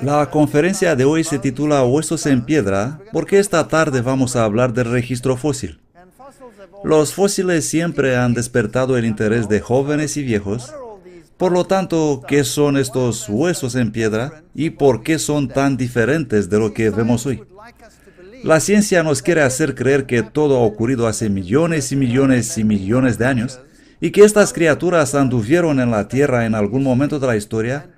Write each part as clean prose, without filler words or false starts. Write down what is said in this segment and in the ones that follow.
La conferencia de hoy se titula Huesos en piedra porque esta tarde vamos a hablar del registro fósil. Los fósiles siempre han despertado el interés de jóvenes y viejos. Por lo tanto, ¿qué son estos huesos en piedra y por qué son tan diferentes de lo que vemos hoy? La ciencia nos quiere hacer creer que todo ha ocurrido hace millones y millones y millones de años y que estas criaturas anduvieron en la Tierra en algún momento de la historia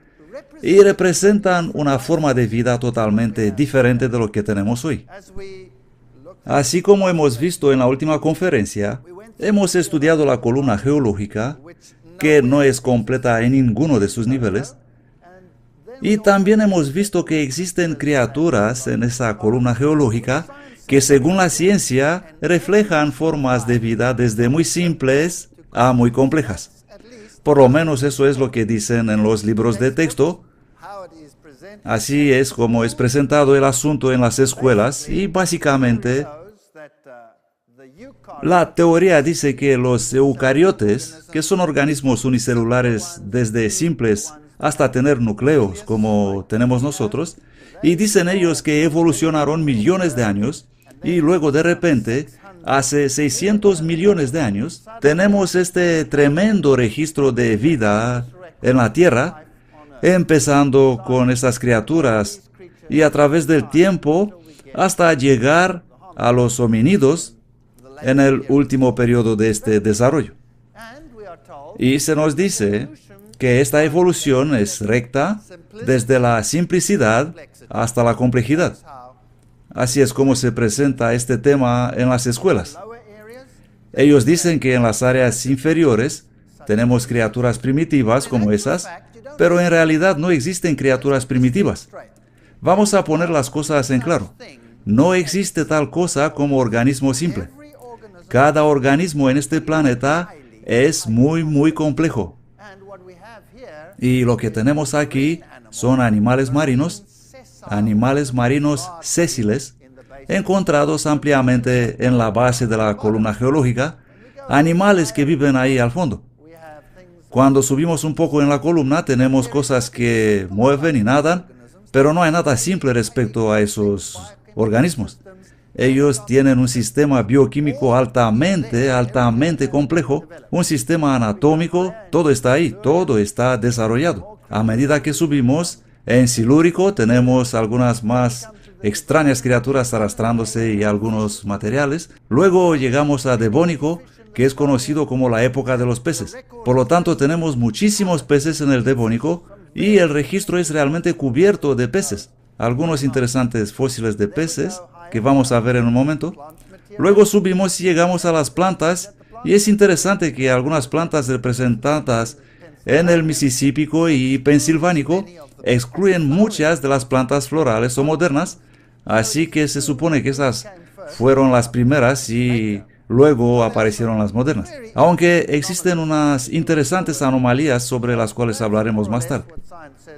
y representan una forma de vida totalmente diferente de lo que tenemos hoy. Así como hemos visto en la última conferencia, hemos estudiado la columna geológica, que no es completa en ninguno de sus niveles, y también hemos visto que existen criaturas en esa columna geológica que, según la ciencia, reflejan formas de vida desde muy simples a muy complejas. Por lo menos eso es lo que dicen en los libros de texto. Así es como es presentado el asunto en las escuelas y básicamente la teoría dice que los eucariotes, que son organismos unicelulares desde simples hasta tener núcleos como tenemos nosotros, y dicen ellos que evolucionaron millones de años y luego de repente, hace 600 millones de años, tenemos este tremendo registro de vida en la Tierra, empezando con esas criaturas y a través del tiempo hasta llegar a los homínidos en el último periodo de este desarrollo. Y se nos dice que esta evolución es recta desde la simplicidad hasta la complejidad. Así es como se presenta este tema en las escuelas. Ellos dicen que en las áreas inferiores tenemos criaturas primitivas como esas, pero en realidad no existen criaturas primitivas. Vamos a poner las cosas en claro. No existe tal cosa como organismo simple. Cada organismo en este planeta es muy complejo. Y lo que tenemos aquí son animales marinos sésiles, encontrados ampliamente en la base de la columna geológica, animales que viven ahí al fondo. Cuando subimos un poco en la columna tenemos cosas que mueven y nadan, pero no hay nada simple respecto a esos organismos. Ellos tienen un sistema bioquímico altamente complejo, un sistema anatómico, todo está ahí, todo está desarrollado. A medida que subimos, en silúrico tenemos algunas más extrañas criaturas arrastrándose y algunos materiales. Luego llegamos a Devónico, que es conocido como la época de los peces. Por lo tanto, tenemos muchísimos peces en el Devónico y el registro es realmente cubierto de peces. Algunos interesantes fósiles de peces que vamos a ver en un momento. Luego subimos y llegamos a las plantas y es interesante que algunas plantas representadas en el Mississípico y Pensilvánico excluyen muchas de las plantas florales o modernas, así que se supone que esas fueron las primeras y luego aparecieron las modernas. Aunque existen unas interesantes anomalías sobre las cuales hablaremos más tarde.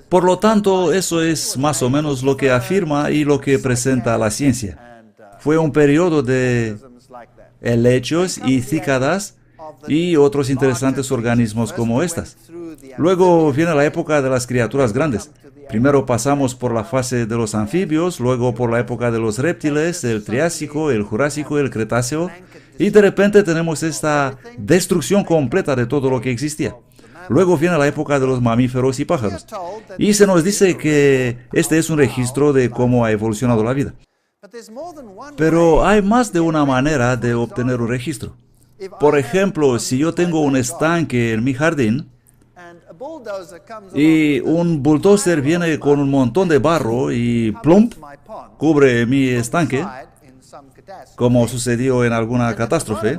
Por lo tanto, eso es más o menos lo que afirma y lo que presenta la ciencia. Fue un periodo de helechos y cícadas y otros interesantes organismos como estas. Luego viene la época de las criaturas grandes. Primero pasamos por la fase de los anfibios, luego por la época de los reptiles, el Triásico, el Jurásico, el Cretáceo, y de repente tenemos esta destrucción completa de todo lo que existía. Luego viene la época de los mamíferos y pájaros. Y se nos dice que este es un registro de cómo ha evolucionado la vida. Pero hay más de una manera de obtener un registro. Por ejemplo, si yo tengo un estanque en mi jardín y un bulldozer viene con un montón de barro y plump, cubre mi estanque, como sucedió en alguna catástrofe,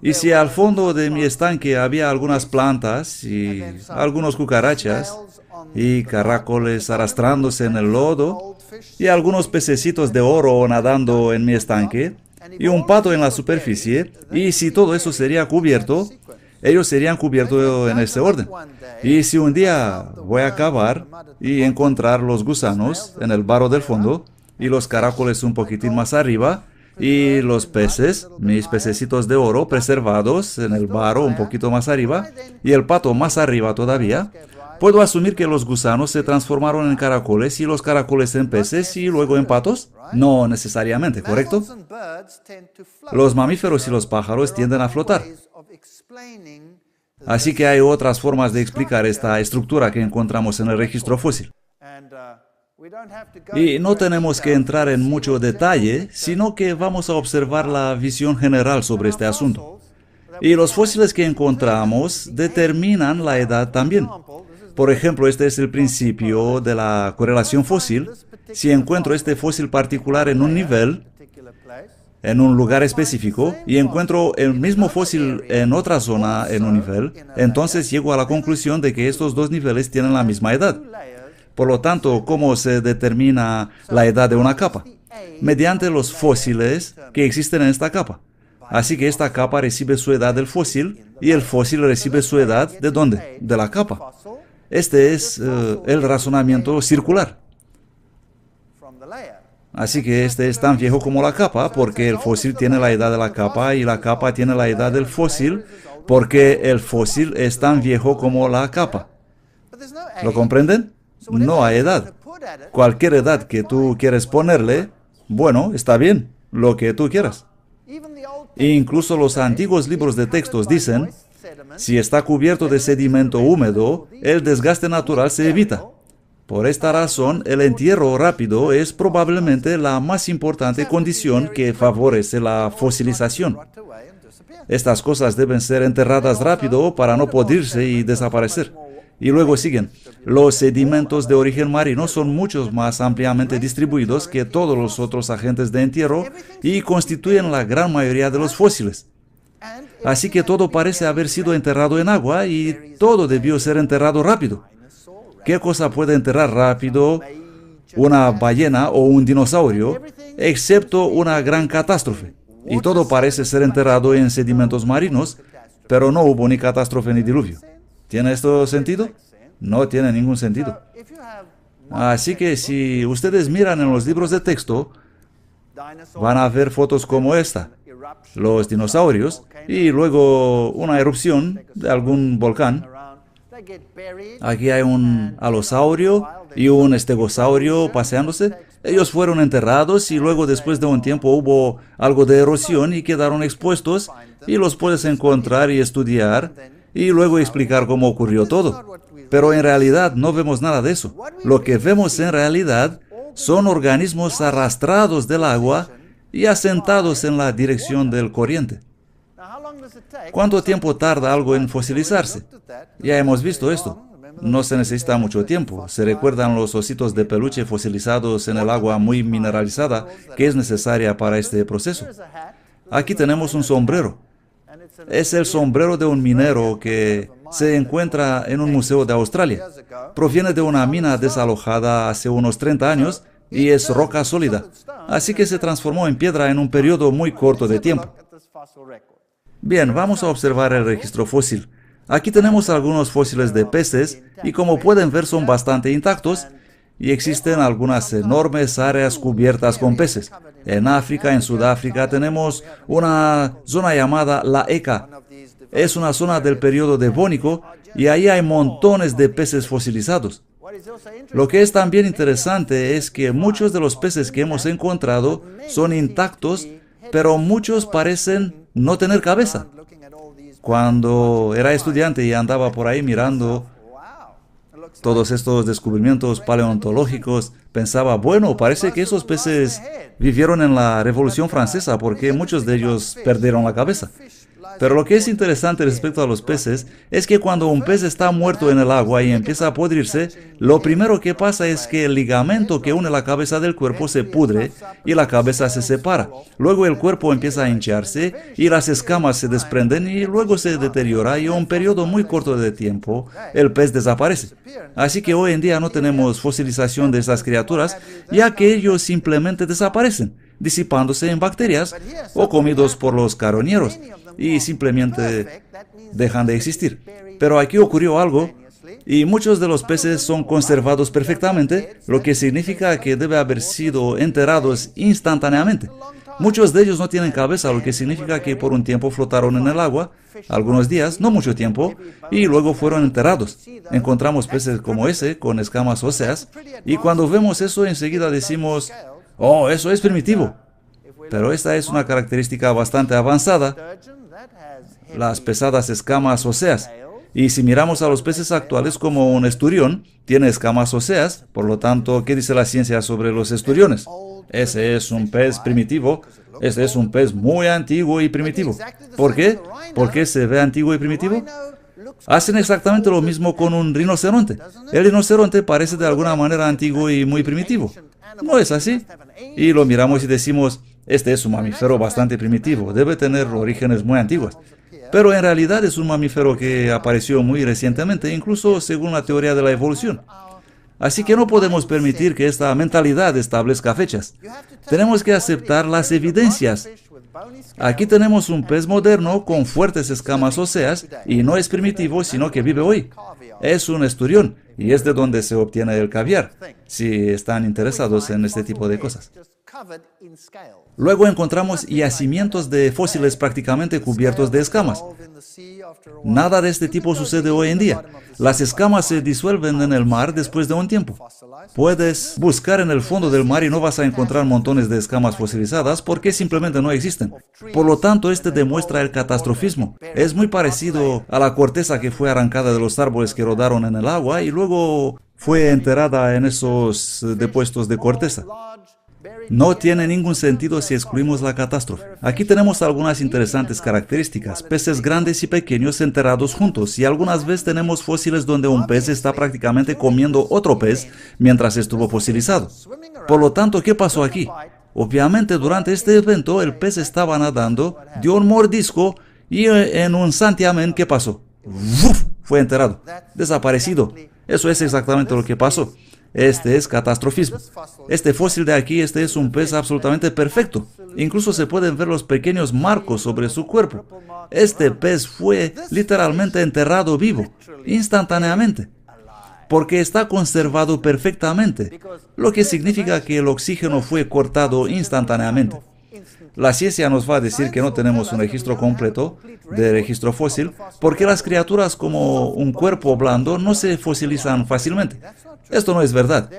y si al fondo de mi estanque había algunas plantas y algunos cucarachas y caracoles arrastrándose en el lodo y algunos pececitos de oro nadando en mi estanque y un pato en la superficie, y si todo eso sería cubierto, ellos serían cubiertos en ese orden. Y si un día voy a cavar y encontrar los gusanos en el barro del fondo y los caracoles un poquitín más arriba, y los peces, mis pececitos de oro preservados en el barro un poquito más arriba, y el pato más arriba todavía, ¿Puedo asumir que los gusanos se transformaron en caracoles y los caracoles en peces y luego en patos? No necesariamente, ¿correcto? Los mamíferos y los pájaros tienden a flotar. Así que hay otras formas de explicar esta estructura que encontramos en el registro fósil. Y no tenemos que entrar en mucho detalle, sino que vamos a observar la visión general sobre este asunto. Y los fósiles que encontramos determinan la edad también. Por ejemplo, este es el principio de la correlación fósil. Si encuentro este fósil particular en un nivel, en un lugar específico, y encuentro el mismo fósil en otra zona en un nivel, entonces llego a la conclusión de que estos dos niveles tienen la misma edad. Por lo tanto, ¿cómo se determina la edad de una capa? Mediante los fósiles que existen en esta capa. Así que esta capa recibe su edad del fósil y el fósil recibe su edad ¿de dónde? De la capa. Este es el razonamiento circular. Así que este es tan viejo como la capa porque el fósil tiene la edad de la capa y la capa tiene la edad del fósil porque el fósil es tan viejo como la capa. ¿Lo comprenden? No hay edad. Cualquier edad que tú quieres ponerle, bueno, está bien, lo que tú quieras. E incluso los antiguos libros de textos dicen, si está cubierto de sedimento húmedo, el desgaste natural se evita. Por esta razón, el entierro rápido es probablemente la más importante condición que favorece la fosilización. Estas cosas deben ser enterradas rápido para no podrirse y desaparecer. Y luego siguen. Los sedimentos de origen marino son mucho más ampliamente distribuidos que todos los otros agentes de entierro y constituyen la gran mayoría de los fósiles. Así que todo parece haber sido enterrado en agua y todo debió ser enterrado rápido. ¿Qué cosa puede enterrar rápido una ballena o un dinosaurio, excepto una gran catástrofe? Y todo parece ser enterrado en sedimentos marinos, pero no hubo ni catástrofe ni diluvio. ¿Tiene esto sentido? No tiene ningún sentido. Así que si ustedes miran en los libros de texto, van a ver fotos como esta, los dinosaurios, y luego una erupción de algún volcán. Aquí hay un alosaurio y un estegosaurio paseándose. Ellos fueron enterrados y luego después de un tiempo hubo algo de erosión y quedaron expuestos y los puedes encontrar y estudiar y luego explicar cómo ocurrió todo. Pero en realidad no vemos nada de eso. Lo que vemos en realidad son organismos arrastrados del agua y asentados en la dirección del corriente. ¿Cuánto tiempo tarda algo en fosilizarse? Ya hemos visto esto. No se necesita mucho tiempo. Se recuerdan los ositos de peluche fosilizados en el agua muy mineralizada que es necesaria para este proceso. Aquí tenemos un sombrero. Es el sombrero de un minero que se encuentra en un museo de Australia. Proviene de una mina desalojada hace unos 30 años y es roca sólida. Así que se transformó en piedra en un periodo muy corto de tiempo. Bien, vamos a observar el registro fósil. Aquí tenemos algunos fósiles de peces y como pueden ver son bastante intactos y existen algunas enormes áreas cubiertas con peces. En África, en Sudáfrica, tenemos una zona llamada La Eka. Es una zona del periodo devónico y ahí hay montones de peces fosilizados. Lo que es también interesante es que muchos de los peces que hemos encontrado son intactos, pero muchos parecen no tener cabeza. Cuando era estudiante y andaba por ahí mirando todos estos descubrimientos paleontológicos, pensaba, bueno, parece que esos peces vivieron en la Revolución Francesa porque muchos de ellos perdieron la cabeza. Pero lo que es interesante respecto a los peces es que cuando un pez está muerto en el agua y empieza a pudrirse, lo primero que pasa es que el ligamento que une la cabeza del cuerpo se pudre y la cabeza se separa. Luego el cuerpo empieza a hincharse y las escamas se desprenden y luego se deteriora y en un periodo muy corto de tiempo el pez desaparece. Así que hoy en día no tenemos fosilización de estas criaturas ya que ellos simplemente desaparecen, disipándose en bacterias o comidos por los carroñeros y simplemente dejan de existir. Pero aquí ocurrió algo y muchos de los peces son conservados perfectamente, lo que significa que deben haber sido enterrados instantáneamente. Muchos de ellos no tienen cabeza, lo que significa que por un tiempo flotaron en el agua, algunos días, no mucho tiempo, y luego fueron enterrados. Encontramos peces como ese, con escamas óseas, y cuando vemos eso enseguida decimos, oh, eso es primitivo. Pero esta es una característica bastante avanzada, las pesadas escamas óseas. Y si miramos a los peces actuales como un esturión, tiene escamas óseas, por lo tanto, ¿qué dice la ciencia sobre los esturiones? Ese es un pez primitivo, ese es un pez muy antiguo y primitivo. ¿Por qué? ¿Por qué se ve antiguo y primitivo? Hacen exactamente lo mismo con un rinoceronte. El rinoceronte parece de alguna manera antiguo y muy primitivo. ¿No es así? Y lo miramos y decimos, este es un mamífero bastante primitivo, debe tener orígenes muy antiguos. Pero en realidad es un mamífero que apareció muy recientemente, incluso según la teoría de la evolución. Así que no podemos permitir que esta mentalidad establezca fechas. Tenemos que aceptar las evidencias. Aquí tenemos un pez moderno con fuertes escamas óseas y no es primitivo, sino que vive hoy. Es un esturión y es de donde se obtiene el caviar, si están interesados en este tipo de cosas. Luego encontramos yacimientos de fósiles prácticamente cubiertos de escamas. Nada de este tipo sucede hoy en día. Las escamas se disuelven en el mar después de un tiempo. Puedes buscar en el fondo del mar y no vas a encontrar montones de escamas fosilizadas porque simplemente no existen. Por lo tanto, este demuestra el catastrofismo. Es muy parecido a la corteza que fue arrancada de los árboles que rodaron en el agua y luego fue enterrada en esos depósitos de corteza. No tiene ningún sentido si excluimos la catástrofe. Aquí tenemos algunas interesantes características. Peces grandes y pequeños enterrados juntos y algunas veces tenemos fósiles donde un pez está prácticamente comiendo otro pez mientras estuvo fosilizado. Por lo tanto, ¿qué pasó aquí? Obviamente durante este evento el pez estaba nadando, dio un mordisco y en un santiamén, ¿qué pasó? ¡Uf! Fue enterrado, desaparecido. Eso es exactamente lo que pasó. Este es catastrofismo. Este fósil de aquí, este es un pez absolutamente perfecto. Incluso se pueden ver los pequeños marcos sobre su cuerpo. Este pez fue literalmente enterrado vivo, instantáneamente, porque está conservado perfectamente, lo que significa que el oxígeno fue cortado instantáneamente. La ciencia nos va a decir que no tenemos un registro completo de registro fósil porque las criaturas como un cuerpo blando no se fosilizan fácilmente. Esto no es verdad.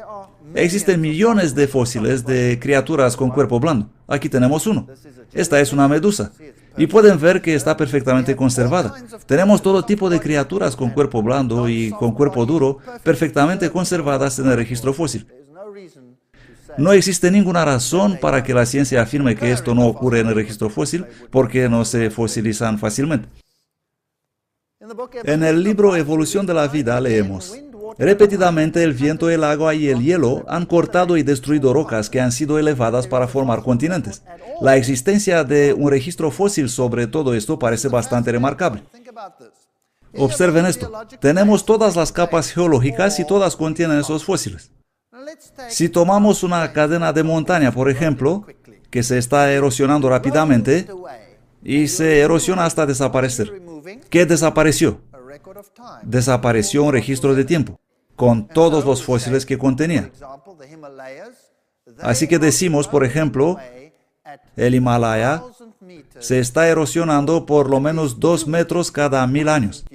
Existen millones de fósiles de criaturas con cuerpo blando. Aquí tenemos uno. Esta es una medusa. Y pueden ver que está perfectamente conservada. Tenemos todo tipo de criaturas con cuerpo blando y con cuerpo duro perfectamente conservadas en el registro fósil. No existe ninguna razón para que la ciencia afirme que esto no ocurre en el registro fósil porque no se fosilizan fácilmente. En el libro Evolución de la Vida leemos: repetidamente el viento, el agua y el hielo han cortado y destruido rocas que han sido elevadas para formar continentes. La existencia de un registro fósil sobre todo esto parece bastante remarcable. Observen esto. Tenemos todas las capas geológicas y todas contienen esos fósiles. Si tomamos una cadena de montaña, por ejemplo, que se está erosionando rápidamente y se erosiona hasta desaparecer, ¿qué desapareció? Desapareció un registro de tiempo, con todos los fósiles que contenía. Así que decimos, por ejemplo, el Himalaya se está erosionando por lo menos 2 metros cada 1000 años.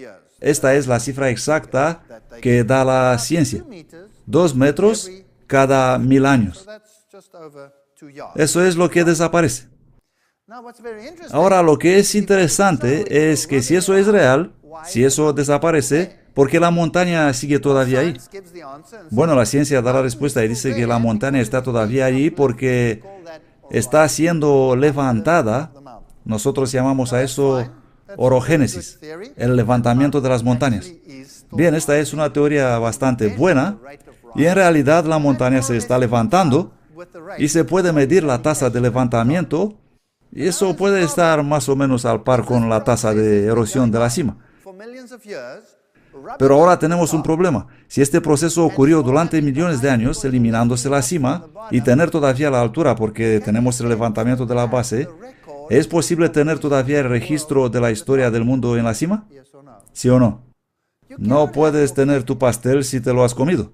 Esta es la cifra exacta que da la ciencia. 2 metros cada 1000 años. Eso es lo que desaparece. Ahora, lo que es interesante es que si eso es real, si eso desaparece, ¿por qué la montaña sigue todavía ahí? Bueno, la ciencia da la respuesta y dice que la montaña está todavía ahí porque está siendo levantada. Nosotros llamamos a eso orogénesis, el levantamiento de las montañas. Bien, esta es una teoría bastante buena y en realidad la montaña se está levantando y se puede medir la tasa de levantamiento y eso puede estar más o menos al par con la tasa de erosión de la cima. Pero ahora tenemos un problema. Si este proceso ocurrió durante millones de años, eliminándose la cima y tener todavía la altura porque tenemos el levantamiento de la base, ¿es posible tener todavía el registro de la historia del mundo en la cima? ¿Sí o no? No puedes tener tu pastel si te lo has comido.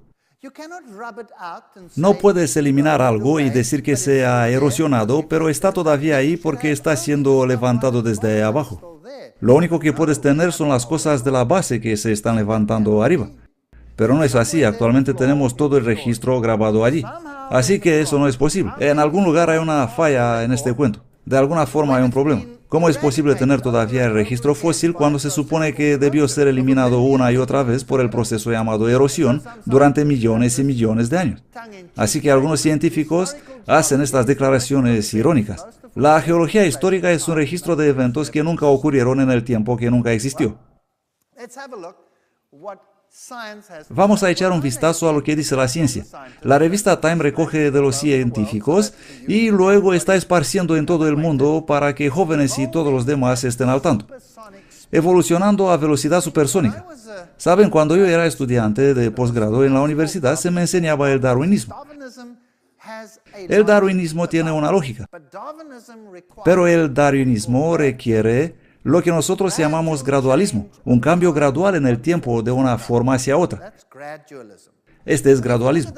No puedes eliminar algo y decir que se ha erosionado, pero está todavía ahí porque está siendo levantado desde abajo. Lo único que puedes tener son las cosas de la base que se están levantando arriba. Pero no es así, actualmente tenemos todo el registro grabado allí. Así que eso no es posible. En algún lugar hay una falla en este cuento. De alguna forma hay un problema. ¿Cómo es posible tener todavía el registro fósil cuando se supone que debió ser eliminado una y otra vez por el proceso llamado erosión durante millones y millones de años? Así que algunos científicos hacen estas declaraciones irónicas. La geología histórica es un registro de eventos que nunca ocurrieron en el tiempo que nunca existió. Vamos a echar un vistazo a lo que dice la ciencia. La revista Time recoge de los científicos y luego está esparciendo en todo el mundo para que jóvenes y todos los demás estén al tanto. Evolucionando a velocidad supersónica. Saben, cuando yo era estudiante de posgrado en la universidad se me enseñaba el darwinismo. El darwinismo tiene una lógica, pero el darwinismo requiere lo que nosotros llamamos gradualismo, un cambio gradual en el tiempo de una forma hacia otra. Este es gradualismo.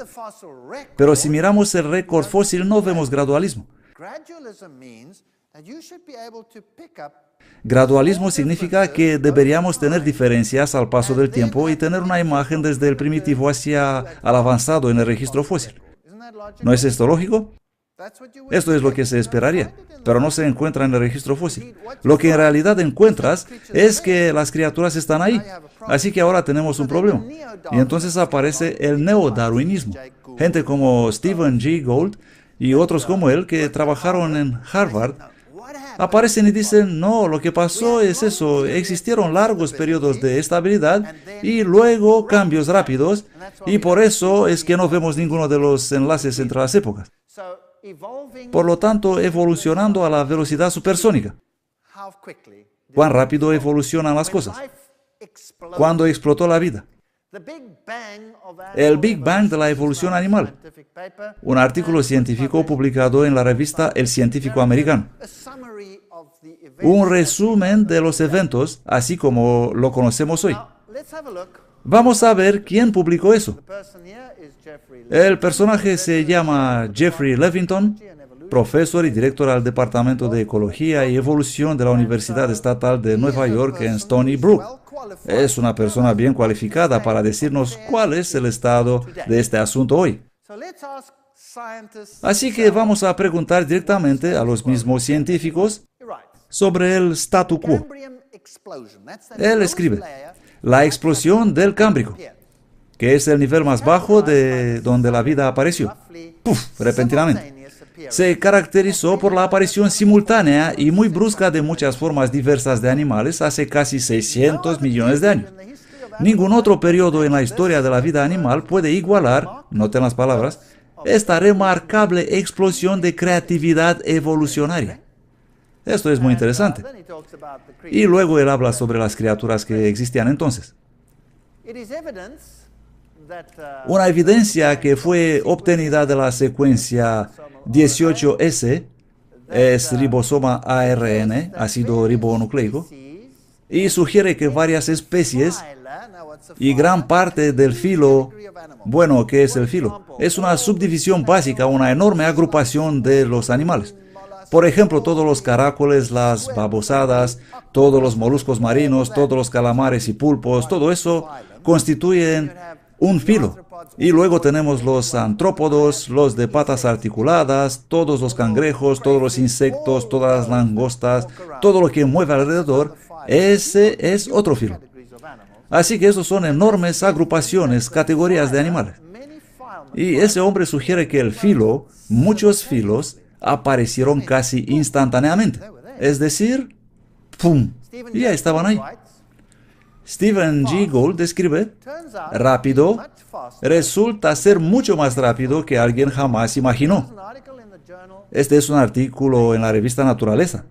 Pero si miramos el récord fósil no vemos gradualismo. Gradualismo significa que deberíamos tener diferencias al paso del tiempo y tener una imagen desde el primitivo hacia el avanzado en el registro fósil. ¿No es esto lógico? Esto es lo que se esperaría, pero no se encuentra en el registro fósil. Lo que en realidad encuentras es que las criaturas están ahí, así que ahora tenemos un problema. Y entonces aparece el neodarwinismo. Gente como Stephen Jay Gould y otros como él que trabajaron en Harvard aparecen y dicen, no, lo que pasó es eso, existieron largos periodos de estabilidad y luego cambios rápidos, y por eso es que no vemos ninguno de los enlaces entre las épocas. Por lo tanto, evolucionando a la velocidad supersónica. ¿Cuán rápido evolucionan las cosas? ¿Cuándo explotó la vida? El Big Bang de la evolución animal. Un artículo científico publicado en la revista El Científico Americano. Un resumen de los eventos, así como lo conocemos hoy. Vamos a ver quién publicó eso. El personaje se llama Jeffrey Levington, profesor y director al Departamento de Ecología y Evolución de la Universidad Estatal de Nueva York en Stony Brook. Es una persona bien cualificada para decirnos cuál es el estado de este asunto hoy. Así que vamos a preguntar directamente a los mismos científicos sobre el statu quo. Él escribe, la explosión del Cámbrico, que es el nivel más bajo de donde la vida apareció. ¡Puf! Repentinamente. Se caracterizó por la aparición simultánea y muy brusca de muchas formas diversas de animales hace casi 600 millones de años. Ningún otro periodo en la historia de la vida animal puede igualar, noten las palabras, esta remarcable explosión de creatividad evolucionaria. Esto es muy interesante. Y luego él habla sobre las criaturas que existían entonces. Una evidencia que fue obtenida de la secuencia 18S es ribosoma ARN, ácido ribonucleico, y sugiere que varias especies y gran parte del filo, bueno, ¿qué es el filo? Es una subdivisión básica, una enorme agrupación de los animales. Por ejemplo, todos los caracoles, las babosadas, todos los moluscos marinos, todos los calamares y pulpos, todo eso constituyen un filo. Y luego tenemos los antrópodos, los de patas articuladas, todos los cangrejos, todos los insectos, todas las langostas, todo lo que mueve alrededor, ese es otro filo. Así que esos son enormes agrupaciones, categorías de animales. Y ese hombre sugiere que el filo, muchos filos, aparecieron casi instantáneamente. Es decir, ¡pum! Y ya estaban ahí. Stephen Jay Gould describe, rápido, resulta ser mucho más rápido que alguien jamás imaginó. Este es un artículo en la revista Naturaleza,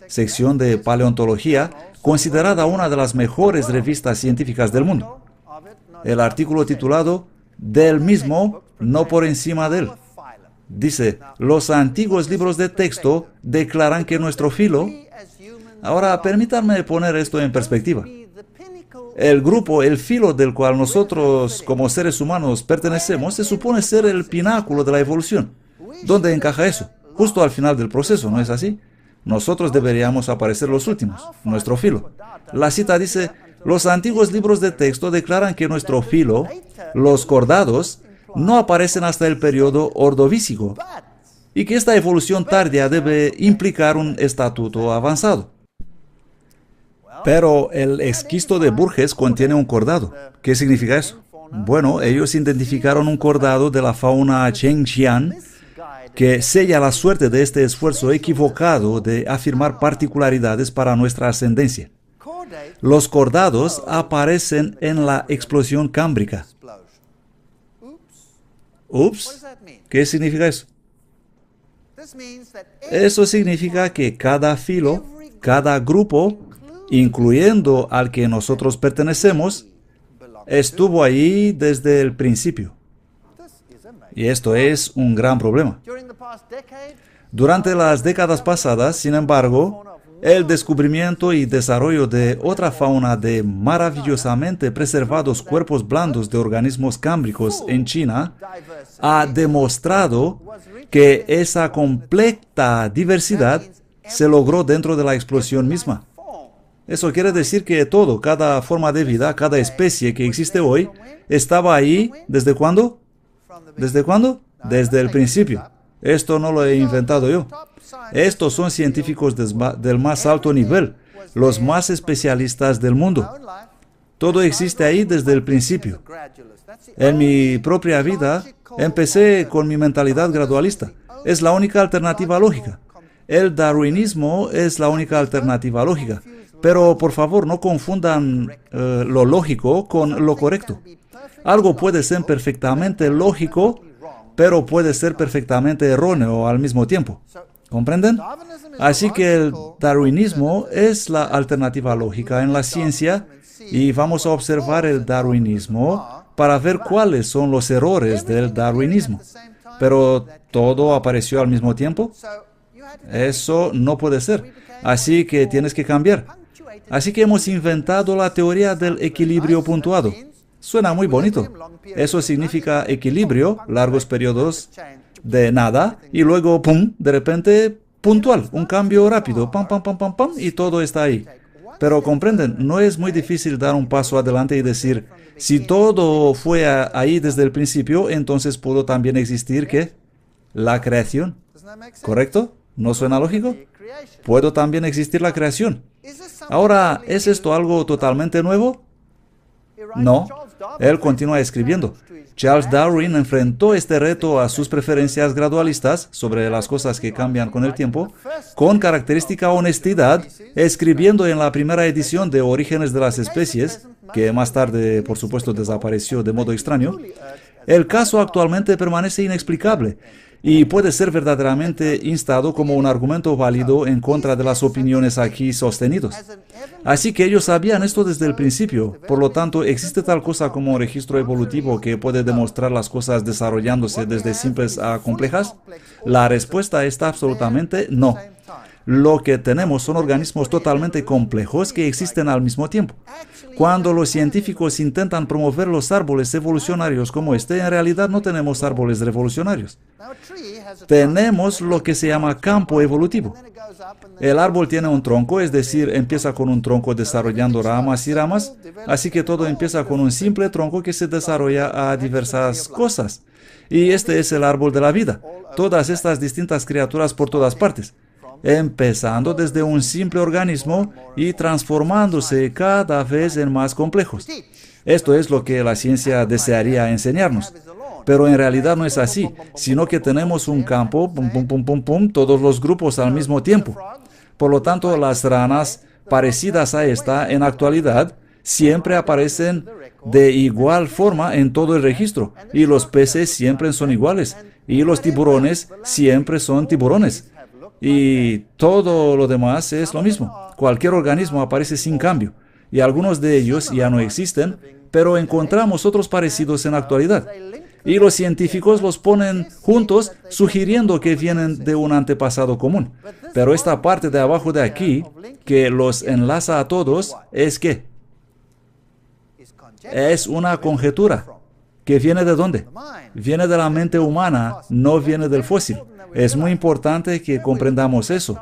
sección de paleontología, considerada una de las mejores revistas científicas del mundo. El artículo titulado, Del mismo, no por encima de él. Dice, los antiguos libros de texto declaran que nuestro filo... Ahora, permítanme poner esto en perspectiva. El grupo, el filo del cual nosotros como seres humanos pertenecemos, se supone ser el pináculo de la evolución. ¿Dónde encaja eso? Justo al final del proceso, ¿no es así? Nosotros deberíamos aparecer los últimos, nuestro filo. La cita dice, los antiguos libros de texto declaran que nuestro filo, los cordados, no aparecen hasta el periodo ordovícico, y que esta evolución tardía debe implicar un estatuto avanzado. Pero el esquisto de Burgess contiene un cordado. ¿Qué significa eso? Bueno, ellos identificaron un cordado de la fauna Chengxian que sella la suerte de este esfuerzo equivocado de afirmar particularidades para nuestra ascendencia. Los cordados aparecen en la explosión cámbrica. Ups, ¿qué significa eso? Eso significa que cada filo, cada grupo, incluyendo al que nosotros pertenecemos, estuvo ahí desde el principio. Y esto es un gran problema. Durante las décadas pasadas, sin embargo, el descubrimiento y desarrollo de otra fauna de maravillosamente preservados cuerpos blandos de organismos cámbricos en China ha demostrado que esa completa diversidad se logró dentro de la explosión misma. Eso quiere decir que todo, cada forma de vida, cada especie que existe hoy, estaba ahí ¿desde cuándo? ¿Desde cuándo? Desde el principio. Esto no lo he inventado yo. Estos son científicos del más alto nivel, los más especialistas del mundo. Todo existe ahí desde el principio. En mi propia vida, empecé con mi mentalidad gradualista. Es la única alternativa lógica. El darwinismo es la única alternativa lógica. Pero, por favor, no confundan lo lógico con lo correcto. Algo puede ser perfectamente lógico, pero puede ser perfectamente erróneo al mismo tiempo. ¿Comprenden? Así que el darwinismo es la alternativa lógica en la ciencia y vamos a observar el darwinismo para ver cuáles son los errores del darwinismo. Pero ¿todo apareció al mismo tiempo? Eso no puede ser. Así que tienes que cambiar. Así que hemos inventado la teoría del equilibrio puntuado. Suena muy bonito. Eso significa equilibrio, largos periodos de nada, y luego, pum, de repente, puntual, un cambio rápido, pam, pam, pam, pam, pam, y todo está ahí. Pero comprenden, no es muy difícil dar un paso adelante y decir, si todo fue ahí desde el principio, entonces pudo también existir, ¿qué? La creación. ¿Correcto? ¿No suena lógico? Puedo también existir la creación. Ahora, ¿es esto algo totalmente nuevo? No. Él continúa escribiendo. Charles Darwin enfrentó este reto a sus preferencias gradualistas sobre las cosas que cambian con el tiempo, con característica honestidad, escribiendo en la primera edición de Orígenes de las Especies, que más tarde, por supuesto, desapareció de modo extraño. El caso actualmente permanece inexplicable y puede ser verdaderamente instado como un argumento válido en contra de las opiniones aquí sostenidas. Así que ellos sabían esto desde el principio. Por lo tanto, ¿existe tal cosa como un registro evolutivo que puede demostrar las cosas desarrollándose desde simples a complejas? La respuesta está absolutamente no. Lo que tenemos son organismos totalmente complejos que existen al mismo tiempo. Cuando los científicos intentan promover los árboles evolucionarios como este, en realidad no tenemos árboles revolucionarios. Tenemos lo que se llama campo evolutivo. El árbol tiene un tronco, es decir, empieza con un tronco desarrollando ramas y ramas, así que todo empieza con un simple tronco que se desarrolla a diversas cosas. Y este es el árbol de la vida. Todas estas distintas criaturas por todas partes, empezando desde un simple organismo y transformándose cada vez en más complejos. Esto es lo que la ciencia desearía enseñarnos. Pero en realidad no es así, sino que tenemos un campo, pum, pum, pum, pum, pum, todos los grupos al mismo tiempo. Por lo tanto, las ranas parecidas a esta en actualidad siempre aparecen de igual forma en todo el registro, y los peces siempre son iguales, y los tiburones siempre son tiburones. Y todo lo demás es lo mismo. Cualquier organismo aparece sin cambio, y algunos de ellos ya no existen, pero encontramos otros parecidos en la actualidad. Y los científicos los ponen juntos, sugiriendo que vienen de un antepasado común. Pero esta parte de abajo de aquí, que los enlaza a todos, ¿es qué? Es una conjetura. ¿Que viene de dónde? Viene de la mente humana, no viene del fósil. Es muy importante que comprendamos eso.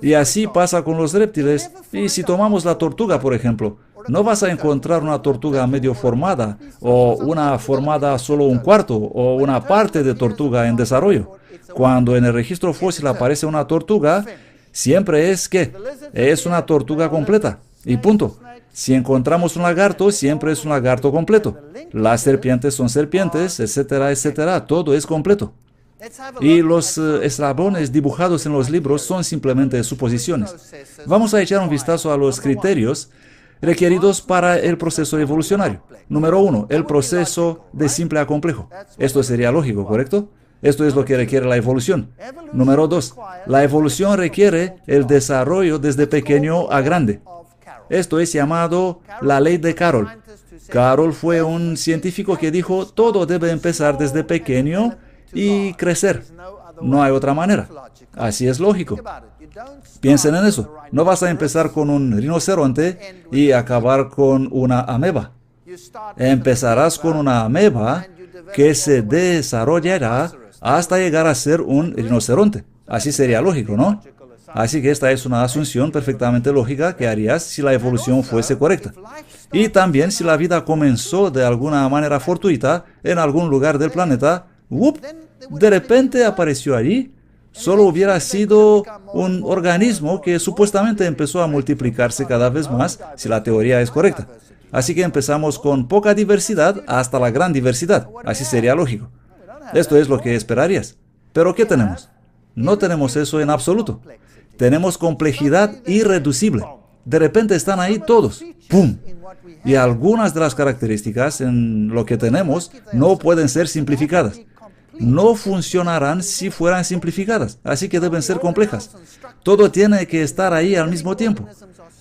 Y así pasa con los reptiles. Y si tomamos la tortuga, por ejemplo, no vas a encontrar una tortuga medio formada, o una formada solo un cuarto, o una parte de tortuga en desarrollo. Cuando en el registro fósil aparece una tortuga, siempre es que es una tortuga completa. Y punto. Si encontramos un lagarto, siempre es un lagarto completo. Las serpientes son serpientes, etcétera, etcétera. Todo es completo. Y los eslabones dibujados en los libros son simplemente suposiciones. Vamos a echar un vistazo a los criterios requeridos para el proceso evolucionario. Número 1, el proceso de simple a complejo. Esto sería lógico, ¿correcto? Esto es lo que requiere la evolución. Número 2, la evolución requiere el desarrollo desde pequeño a grande. Esto es llamado la ley de Carroll. Carroll fue un científico que dijo, todo debe empezar desde pequeño y crecer. No hay otra manera. Así es lógico. Piensen en eso. No vas a empezar con un rinoceronte y acabar con una ameba. Empezarás con una ameba que se desarrollará hasta llegar a ser un rinoceronte. Así sería lógico, ¿no? Así que esta es una asunción perfectamente lógica que harías si la evolución fuese correcta. Y también si la vida comenzó de alguna manera fortuita en algún lugar del planeta, de repente apareció allí, solo hubiera sido un organismo que supuestamente empezó a multiplicarse cada vez más, si la teoría es correcta. Así que empezamos con poca diversidad hasta la gran diversidad. Así sería lógico. Esto es lo que esperarías. ¿Pero qué tenemos? No tenemos eso en absoluto. Tenemos complejidad irreducible. De repente están ahí todos. ¡Pum! Y algunas de las características en lo que tenemos no pueden ser simplificadas. No funcionarán si fueran simplificadas, así que deben ser complejas. Todo tiene que estar ahí al mismo tiempo.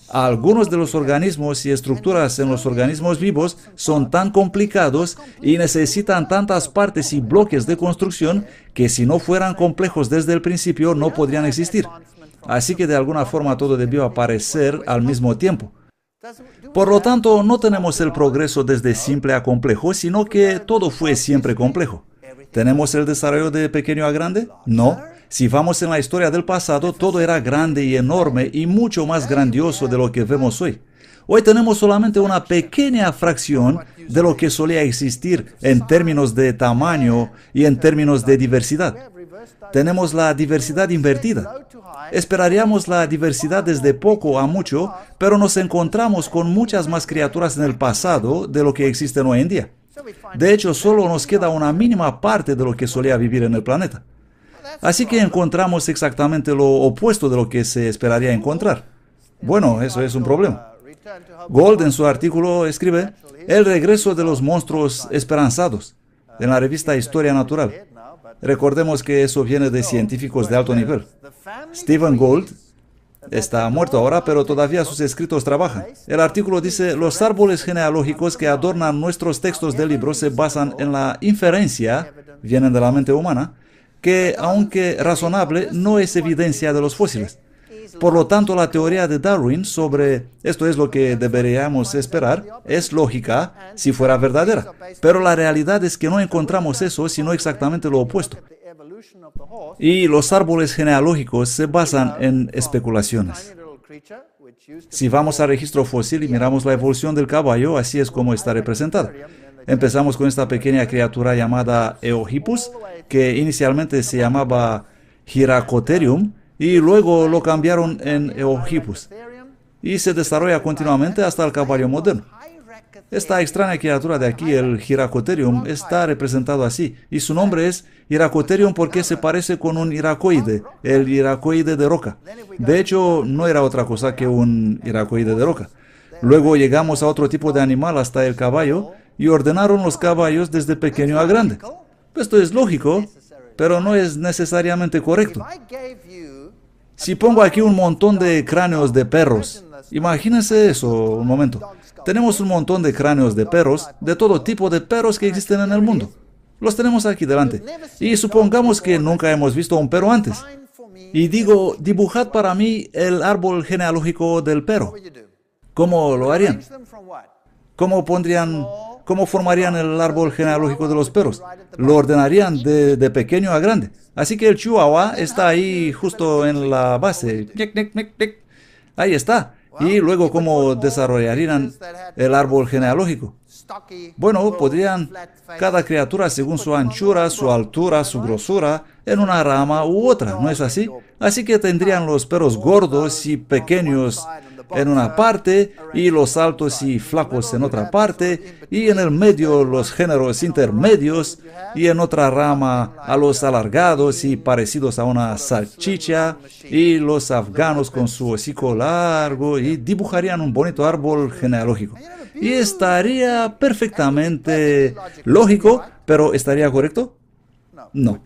Algunos de los organismos y estructuras en los organismos vivos son tan complicados y necesitan tantas partes y bloques de construcción que si no fueran complejos desde el principio no podrían existir. Así que de alguna forma todo debió aparecer al mismo tiempo. Por lo tanto, no tenemos el progreso desde simple a complejo, sino que todo fue siempre complejo. ¿Tenemos el desarrollo de pequeño a grande? No. Si vamos en la historia del pasado, todo era grande y enorme y mucho más grandioso de lo que vemos hoy. Hoy tenemos solamente una pequeña fracción de lo que solía existir en términos de tamaño y en términos de diversidad. Tenemos la diversidad invertida. Esperaríamos la diversidad desde poco a mucho, pero nos encontramos con muchas más criaturas en el pasado de lo que existen hoy en día. De hecho, solo nos queda una mínima parte de lo que solía vivir en el planeta. Así que encontramos exactamente lo opuesto de lo que se esperaría encontrar. Bueno, eso es un problema. Gold en su artículo escribe, el regreso de los monstruos esperanzados, en la revista Historia Natural. Recordemos que eso viene de científicos de alto nivel. Stephen Gould está muerto ahora, pero todavía sus escritos trabajan. El artículo dice, los árboles genealógicos que adornan nuestros textos de libros se basan en la inferencia, vienen de la mente humana, que, aunque razonable, no es evidencia de los fósiles. Por lo tanto, la teoría de Darwin sobre esto es lo que deberíamos esperar, es lógica si fuera verdadera. Pero la realidad es que no encontramos eso, sino exactamente lo opuesto. Y los árboles genealógicos se basan en especulaciones. Si vamos al registro fósil y miramos la evolución del caballo, así es como está representada. Empezamos con esta pequeña criatura llamada Eohippus, que inicialmente se llamaba Hyracotherium, y luego lo cambiaron en Eohippus. Y se desarrolla continuamente hasta el caballo moderno. Esta extraña criatura de aquí, el Hyracotherium, está representado así, y su nombre es Hyracotherium porque se parece con un iracoide, el iracoide de roca. De hecho, no era otra cosa que un iracoide de roca. Luego llegamos a otro tipo de animal hasta el caballo, y ordenaron los caballos desde pequeño a grande. Esto es lógico, pero no es necesariamente correcto. Si pongo aquí un montón de cráneos de perros, imagínense eso un momento. Tenemos un montón de cráneos de perros, de todo tipo de perros que existen en el mundo. Los tenemos aquí delante. Y supongamos que nunca hemos visto un perro antes. Y digo, dibujad para mí el árbol genealógico del perro. ¿Cómo lo harían? ¿Cómo formarían el árbol genealógico de los perros? Lo ordenarían de pequeño a grande. Así que el chihuahua está ahí justo en la base. Ahí está. Y luego, ¿cómo desarrollarían el árbol genealógico? Bueno, podrían cada criatura según su anchura, su altura, su grosura, en una rama u otra, ¿no es así? Así que tendrían los perros gordos y pequeños en una parte, y los altos y flacos en otra parte, y en el medio los géneros intermedios, y en otra rama a los alargados y parecidos a una salchicha, y los afganos con su hocico largo, y dibujarían un bonito árbol genealógico. Y estaría perfectamente lógico, pero ¿estaría correcto? No.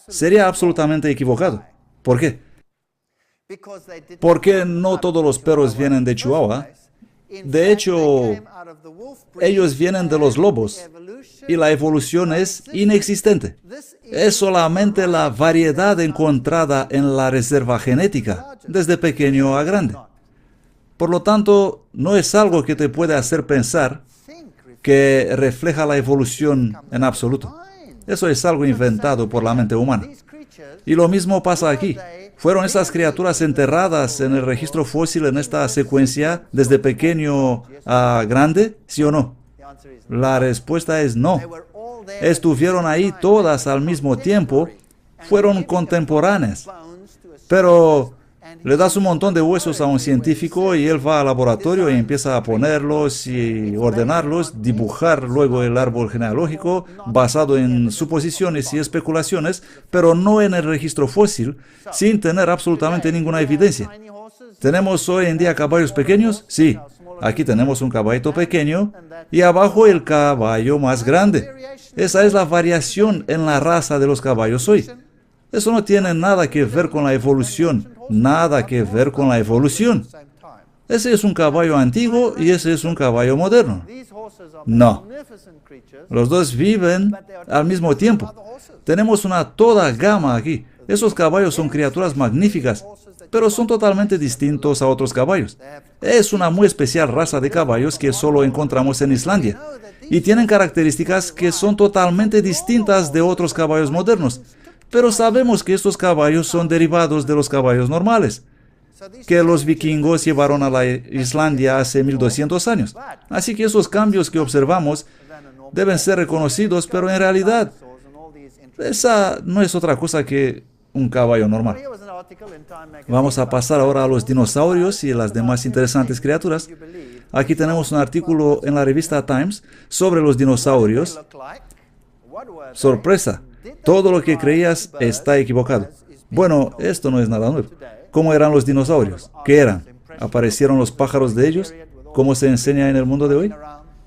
Sería absolutamente equivocado. ¿Por qué? Porque no todos los perros vienen de Chihuahua. De hecho, ellos vienen de los lobos y la evolución es inexistente. Es solamente la variedad encontrada en la reserva genética, desde pequeño a grande. Por lo tanto, no es algo que te puede hacer pensar que refleja la evolución en absoluto. Eso es algo inventado por la mente humana. Y lo mismo pasa aquí. ¿Fueron esas criaturas enterradas en el registro fósil en esta secuencia desde pequeño a grande? ¿Sí o no? La respuesta es no. Estuvieron ahí todas al mismo tiempo, fueron contemporáneas. Pero le das un montón de huesos a un científico y él va al laboratorio y empieza a ponerlos y ordenarlos, dibujar luego el árbol genealógico basado en suposiciones y especulaciones, pero no en el registro fósil, sin tener absolutamente ninguna evidencia. ¿Tenemos hoy en día caballos pequeños? Sí. Aquí tenemos un caballito pequeño y abajo el caballo más grande. Esa es la variación en la raza de los caballos hoy. Eso no tiene nada que ver con la evolución, nada que ver con la evolución. Ese es un caballo antiguo y ese es un caballo moderno. No. Los dos viven al mismo tiempo. Tenemos una toda gama aquí. Esos caballos son criaturas magníficas, pero son totalmente distintos a otros caballos. Es una muy especial raza de caballos que solo encontramos en Islandia. Y tienen características que son totalmente distintas de otros caballos modernos. Pero sabemos que estos caballos son derivados de los caballos normales, que los vikingos llevaron a la Islandia hace 1200 años. Así que esos cambios que observamos deben ser reconocidos, pero en realidad esa no es otra cosa que un caballo normal. Vamos a pasar ahora a los dinosaurios y las demás interesantes criaturas. Aquí tenemos un artículo en la revista Times sobre los dinosaurios. Sorpresa. Todo lo que creías está equivocado. Bueno, esto no es nada nuevo. ¿Cómo eran los dinosaurios? ¿Qué eran? ¿Aparecieron los pájaros de ellos? ¿Cómo se enseña en el mundo de hoy?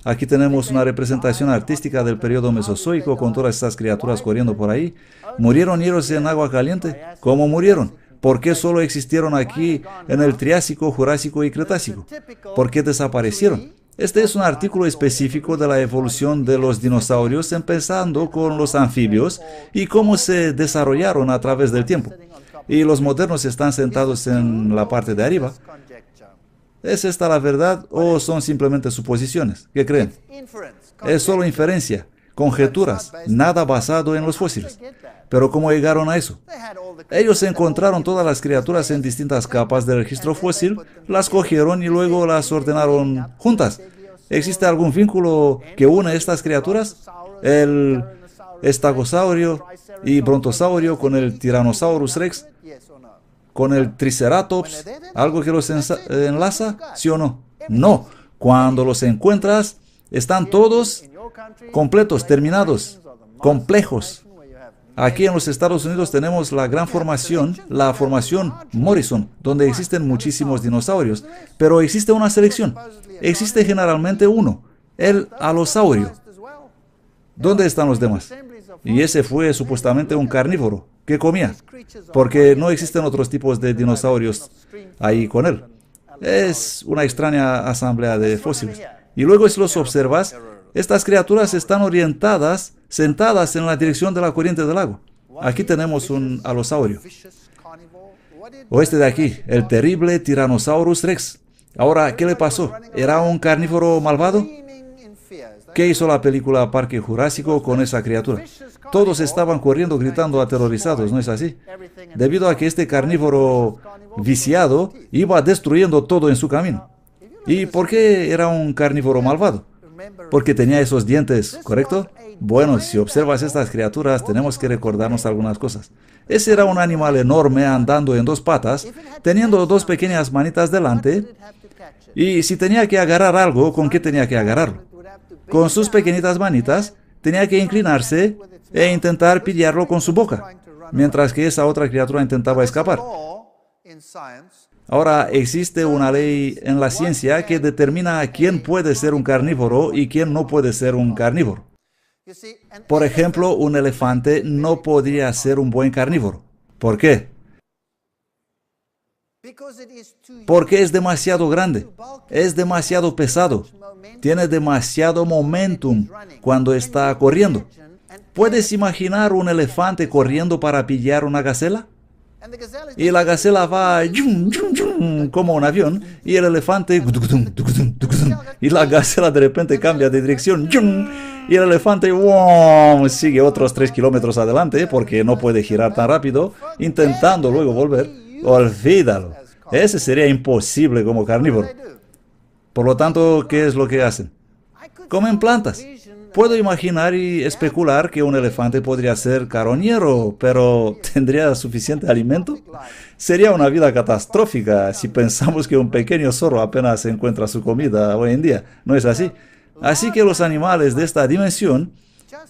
Aquí tenemos una representación artística del periodo mesozoico con todas estas criaturas corriendo por ahí. ¿Murieron ellos en agua caliente? ¿Cómo murieron? ¿Por qué solo existieron aquí en el Triásico, Jurásico y Cretácico? ¿Por qué desaparecieron? Este es un artículo específico de la evolución de los dinosaurios, empezando con los anfibios y cómo se desarrollaron a través del tiempo. Y los modernos están sentados en la parte de arriba. ¿Es esta la verdad o son simplemente suposiciones? ¿Qué creen? Es solo inferencia, conjeturas, nada basado en los fósiles. Pero ¿cómo llegaron a eso? Ellos encontraron todas las criaturas en distintas capas del registro fósil, las cogieron y luego las ordenaron juntas. ¿Existe algún vínculo que une estas criaturas? El estegosaurio y brontosaurio con el Tyrannosaurus rex, con el Triceratops, ¿algo que los enlaza? ¿Sí o no? No. Cuando los encuentras, están todos completos, terminados, complejos. Aquí en los Estados Unidos tenemos la gran formación, la formación Morrison, donde existen muchísimos dinosaurios, pero existe una selección. Existe generalmente uno, el alosaurio. ¿Dónde están los demás? Y ese fue supuestamente un carnívoro. ¿Qué comía? Porque no existen otros tipos de dinosaurios ahí con él. Es una extraña asamblea de fósiles. Y luego si los observas, estas criaturas están orientadas, sentadas en la dirección de la corriente del agua. Aquí tenemos un alosaurio. O este de aquí, el terrible Tyrannosaurus rex. Ahora, ¿qué le pasó? ¿Era un carnívoro malvado? ¿Qué hizo la película Parque Jurásico con esa criatura? Todos estaban corriendo, gritando, aterrorizados, ¿no es así? Debido a que este carnívoro viciado iba destruyendo todo en su camino. ¿Y por qué era un carnívoro malvado? Porque tenía esos dientes, ¿correcto? Bueno, si observas estas criaturas, tenemos que recordarnos algunas cosas. Ese era un animal enorme andando en dos patas, teniendo dos pequeñas manitas delante, y si tenía que agarrar algo, ¿con qué tenía que agarrarlo? Con sus pequeñitas manitas, tenía que inclinarse e intentar pillarlo con su boca, mientras que esa otra criatura intentaba escapar. Ahora, existe una ley en la ciencia que determina quién puede ser un carnívoro y quién no puede ser un carnívoro. Por ejemplo, un elefante no podría ser un buen carnívoro. ¿Por qué? Porque es demasiado grande, es demasiado pesado, tiene demasiado momentum cuando está corriendo. ¿Puedes imaginar un elefante corriendo para pillar una gacela? Y la gacela va yum, yum, yum, como un avión, y el elefante y la gacela de repente cambia de dirección yum, y el elefante wow, sigue otros 3 kilómetros adelante porque no puede girar tan rápido, intentando luego volver. Olvídalo, ese sería imposible como carnívoro. Por lo tanto, ¿qué es lo que hacen? Comen plantas. Puedo imaginar y especular que un elefante podría ser carroñero, pero ¿tendría suficiente alimento? Sería una vida catastrófica si pensamos que un pequeño zorro apenas encuentra su comida hoy en día. ¿No es así? Así que los animales de esta dimensión,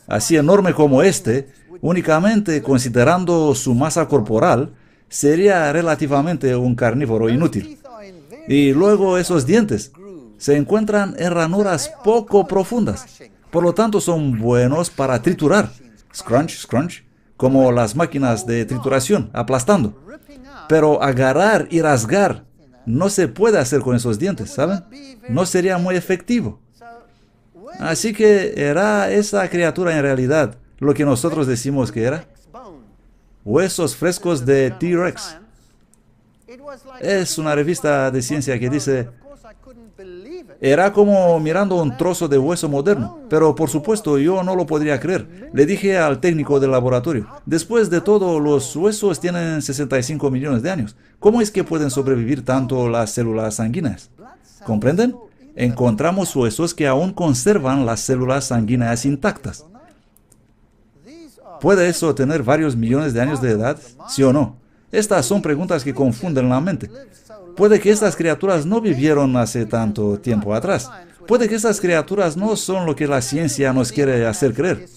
así enorme como este, únicamente considerando su masa corporal, sería relativamente un carnívoro inútil. Y luego esos dientes se encuentran en ranuras poco profundas. Por lo tanto, son buenos para triturar, scrunch, scrunch, como las máquinas de trituración, aplastando. Pero agarrar y rasgar no se puede hacer con esos dientes, ¿saben? No sería muy efectivo. Así que era esa criatura en realidad lo que nosotros decimos que era. Huesos frescos de T-Rex. Es una revista de ciencia que dice: era como mirando un trozo de hueso moderno, pero por supuesto yo no lo podría creer. Le dije al técnico del laboratorio: después de todo, los huesos tienen 65 millones de años. ¿Cómo es que pueden sobrevivir tanto las células sanguíneas? ¿Comprenden? Encontramos huesos que aún conservan las células sanguíneas intactas. ¿Puede eso tener varios millones de años de edad? ¿Sí o no? Estas son preguntas que confunden la mente. Puede que estas criaturas no vivieron hace tanto tiempo atrás. Puede que estas criaturas no son lo que la ciencia nos quiere hacer creer.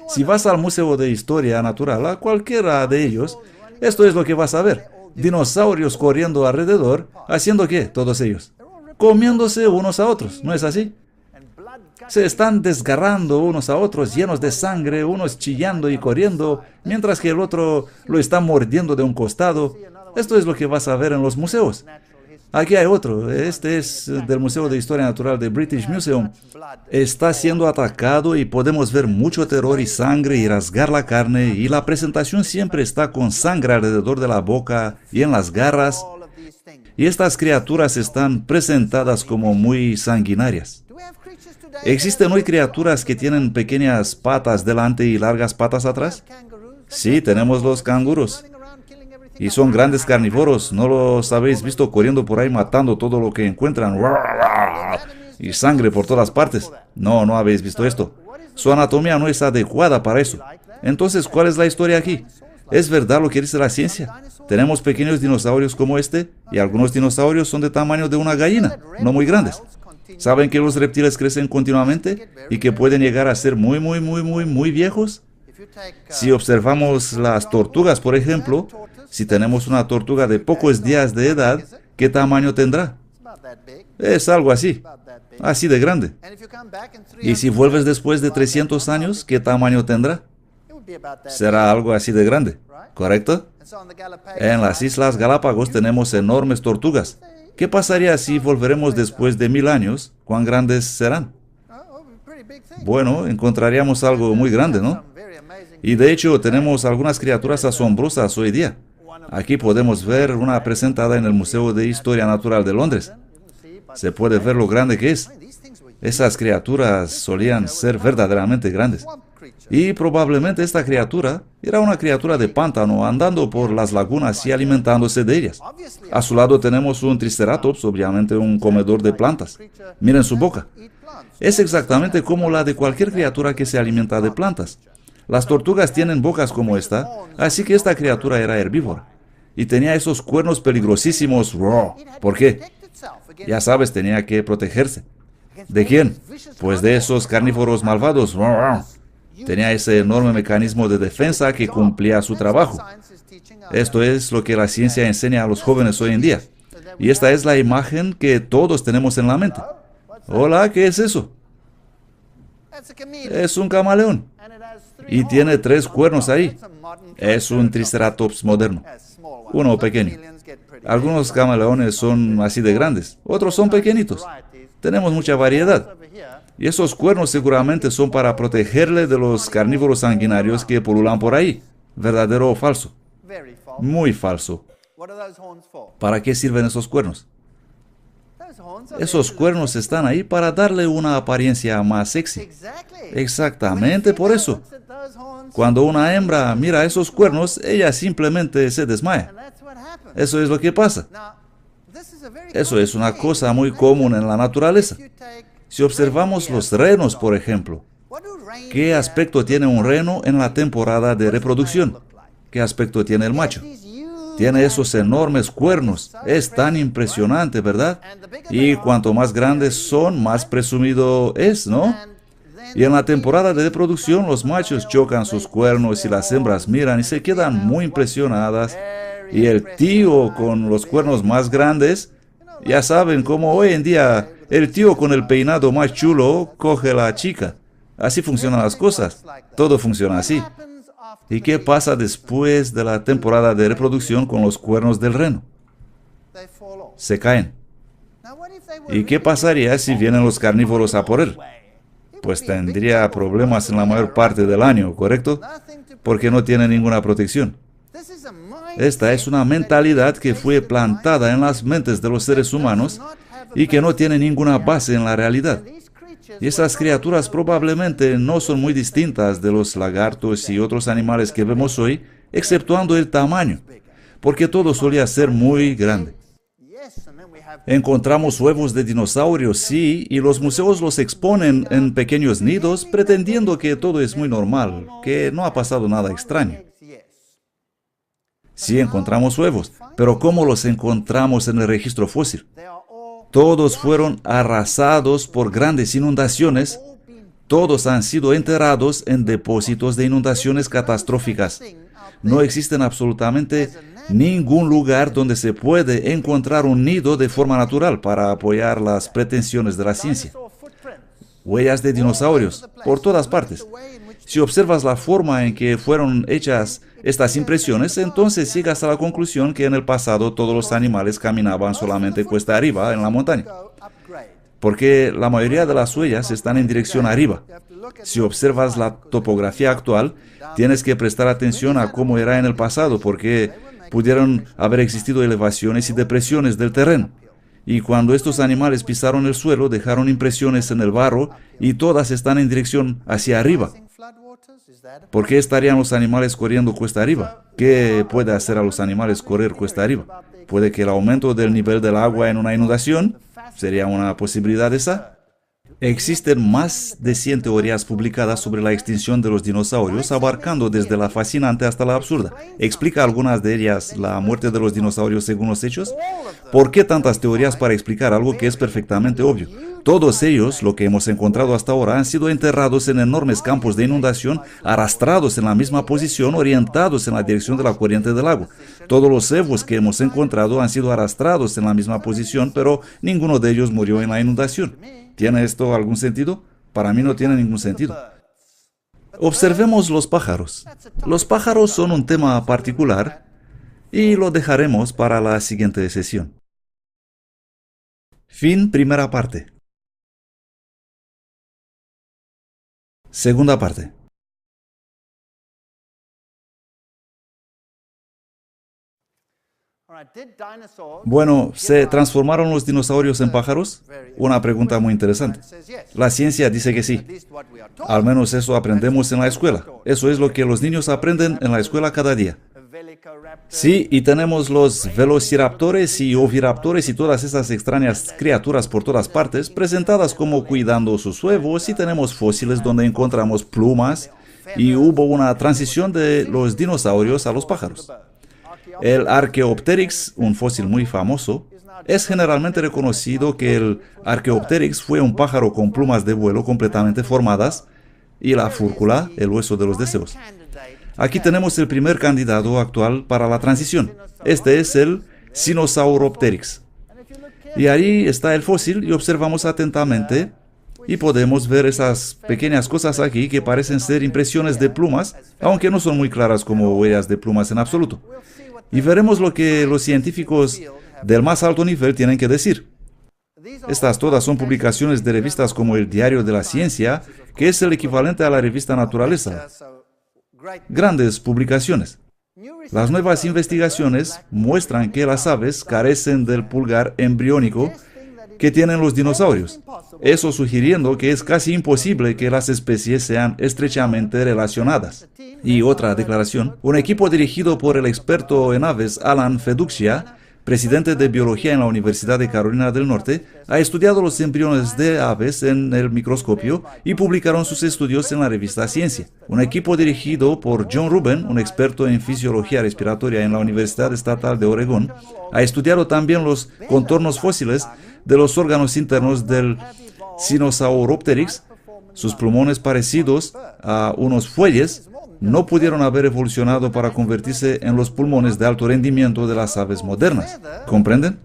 Si vas al Museo de Historia Natural, a cualquiera de ellos, esto es lo que vas a ver. Dinosaurios corriendo alrededor, ¿haciendo qué todos ellos? Comiéndose unos a otros, ¿no es así? Se están desgarrando unos a otros, llenos de sangre, unos chillando y corriendo, mientras que el otro lo está mordiendo de un costado. Esto es lo que vas a ver en los museos. Aquí hay otro, este es del Museo de Historia Natural de British Museum. Está siendo atacado y podemos ver mucho terror y sangre y rasgar la carne, y la presentación siempre está con sangre alrededor de la boca y en las garras. Y estas criaturas están presentadas como muy sanguinarias. ¿Existen hoy criaturas que tienen pequeñas patas delante y largas patas atrás? Sí, tenemos los canguros. Y son grandes carnívoros, ¿no los habéis visto corriendo por ahí matando todo lo que encuentran? Y sangre por todas partes. No, no habéis visto esto. Su anatomía no es adecuada para eso. Entonces, ¿cuál es la historia aquí? ¿Es verdad lo que dice la ciencia? Tenemos pequeños dinosaurios como este, y algunos dinosaurios son de tamaño de una gallina, no muy grandes. ¿Saben que los reptiles crecen continuamente y que pueden llegar a ser muy viejos? Si observamos las tortugas, por ejemplo, si tenemos una tortuga de pocos días de edad, ¿qué tamaño tendrá? Es algo así, así de grande. Y si vuelves después de 300 años, ¿qué tamaño tendrá? Será algo así de grande, ¿correcto? En las Islas Galápagos tenemos enormes tortugas. ¿Qué pasaría si volveremos después de 1000 años? ¿Cuán grandes serán? Bueno, encontraríamos algo muy grande, ¿no? Y de hecho tenemos algunas criaturas asombrosas hoy día. Aquí podemos ver una presentada en el Museo de Historia Natural de Londres. Se puede ver lo grande que es. Esas criaturas solían ser verdaderamente grandes. Y probablemente esta criatura era una criatura de pántano andando por las lagunas y alimentándose de ellas. A su lado tenemos un triceratops, obviamente un comedor de plantas. Miren su boca. Es exactamente como la de cualquier criatura que se alimenta de plantas. Las tortugas tienen bocas como esta, así que esta criatura era herbívora. Y tenía esos cuernos peligrosísimos. ¿Por qué? Ya sabes, tenía que protegerse. ¿De quién? Pues de esos carnívoros malvados. Tenía ese enorme mecanismo de defensa que cumplía su trabajo. Esto es lo que la ciencia enseña a los jóvenes hoy en día. Y esta es la imagen que todos tenemos en la mente. Hola, ¿qué es eso? Es un camaleón. Y tiene 3 cuernos ahí. Es un triceratops moderno. Uno pequeño. Algunos camaleones son así de grandes, otros son pequeñitos. Tenemos mucha variedad. Y esos cuernos seguramente son para protegerle de los carnívoros sanguinarios que pululan por ahí. ¿Verdadero o falso? Muy falso. ¿Para qué sirven esos cuernos? Esos cuernos están ahí para darle una apariencia más sexy. Exactamente por eso. Cuando una hembra mira esos cuernos, ella simplemente se desmaya. Eso es lo que pasa. Eso es una cosa muy común en la naturaleza. Si observamos los renos, por ejemplo, ¿qué aspecto tiene un reno en la temporada de reproducción? ¿Qué aspecto tiene el macho? Tiene esos enormes cuernos. Es tan impresionante, ¿verdad? Y cuanto más grandes son, más presumido es, ¿no? Y en la temporada de reproducción los machos chocan sus cuernos y las hembras miran y se quedan muy impresionadas. Y el tío con los cuernos más grandes, ya saben cómo hoy en día el tío con el peinado más chulo coge a la chica. Así funcionan las cosas. Todo funciona así. ¿Y qué pasa después de la temporada de reproducción con los cuernos del reno? Se caen. ¿Y qué pasaría si vienen los carnívoros a por él? Pues tendría problemas en la mayor parte del año, ¿correcto? Porque no tiene ninguna protección. Esta es una mentalidad que fue plantada en las mentes de los seres humanos y que no tiene ninguna base en la realidad. Y esas criaturas probablemente no son muy distintas de los lagartos y otros animales que vemos hoy, exceptuando el tamaño, porque todo solía ser muy grande. Encontramos huevos de dinosaurios, sí, y los museos los exponen en pequeños nidos, pretendiendo que todo es muy normal, que no ha pasado nada extraño. Sí encontramos huevos, pero ¿cómo los encontramos en el registro fósil? Todos fueron arrasados por grandes inundaciones. Todos han sido enterrados en depósitos de inundaciones catastróficas. No existe absolutamente ningún lugar donde se puede encontrar un nido de forma natural para apoyar las pretensiones de la ciencia. Huellas de dinosaurios por todas partes. Si observas la forma en que fueron hechas estas impresiones, entonces llegas a la conclusión que en el pasado todos los animales caminaban solamente cuesta arriba en la montaña. Porque la mayoría de las huellas están en dirección arriba. Si observas la topografía actual, tienes que prestar atención a cómo era en el pasado, porque pudieron haber existido elevaciones y depresiones del terreno. Y cuando estos animales pisaron el suelo, dejaron impresiones en el barro y todas están en dirección hacia arriba. ¿Por qué estarían los animales corriendo cuesta arriba? ¿Qué puede hacer a los animales correr cuesta arriba? ¿Puede que el aumento del nivel del agua en una inundación? ¿Sería una posibilidad esa? Existen más de 100 teorías publicadas sobre la extinción de los dinosaurios, abarcando desde la fascinante hasta la absurda. ¿Explica algunas de ellas la muerte de los dinosaurios según los hechos? ¿Por qué tantas teorías para explicar algo que es perfectamente obvio? Todos ellos, lo que hemos encontrado hasta ahora, han sido enterrados en enormes campos de inundación, arrastrados en la misma posición, orientados en la dirección de la corriente del agua. Todos los cebos que hemos encontrado han sido arrastrados en la misma posición, pero ninguno de ellos murió en la inundación. ¿Tiene esto algún sentido? Para mí no tiene ningún sentido. Observemos los pájaros. Los pájaros son un tema particular y lo dejaremos para la siguiente sesión. Fin primera parte. Segunda parte. Bueno, ¿se transformaron los dinosaurios en pájaros? Una pregunta muy interesante. La ciencia dice que sí. Al menos eso aprendemos en la escuela. Eso es lo que los niños aprenden en la escuela cada día. Sí, y tenemos los velociraptores y oviraptores y todas esas extrañas criaturas por todas partes, presentadas como cuidando sus huevos, y tenemos fósiles donde encontramos plumas, y hubo una transición de los dinosaurios a los pájaros. El Archaeopteryx, un fósil muy famoso, es generalmente reconocido que el Archaeopteryx fue un pájaro con plumas de vuelo completamente formadas, y la fúrcula, el hueso de los deseos. Aquí tenemos el primer candidato actual para la transición. Este es el Sinosauropteryx. Y ahí está el fósil y observamos atentamente y podemos ver esas pequeñas cosas aquí que parecen ser impresiones de plumas, aunque no son muy claras como huellas de plumas en absoluto. Y veremos lo que los científicos del más alto nivel tienen que decir. Estas todas son publicaciones de revistas como el Diario de la Ciencia, que es el equivalente a la revista Naturaleza. Grandes publicaciones. Las nuevas investigaciones muestran que las aves carecen del pulgar embriónico que tienen los dinosaurios, eso sugiriendo que es casi imposible que las especies sean estrechamente relacionadas. Y otra declaración, un equipo dirigido por el experto en aves Alan Feduxia, presidente de biología en la Universidad de Carolina del Norte, ha estudiado los embriones de aves en el microscopio y publicaron sus estudios en la revista Ciencia. Un equipo dirigido por John Rubin, un experto en fisiología respiratoria en la Universidad Estatal de Oregón, ha estudiado también los contornos fósiles de los órganos internos del Sinosauropteryx. Sus pulmones parecidos a unos fuelles no pudieron haber evolucionado para convertirse en los pulmones de alto rendimiento de las aves modernas. ¿Comprenden?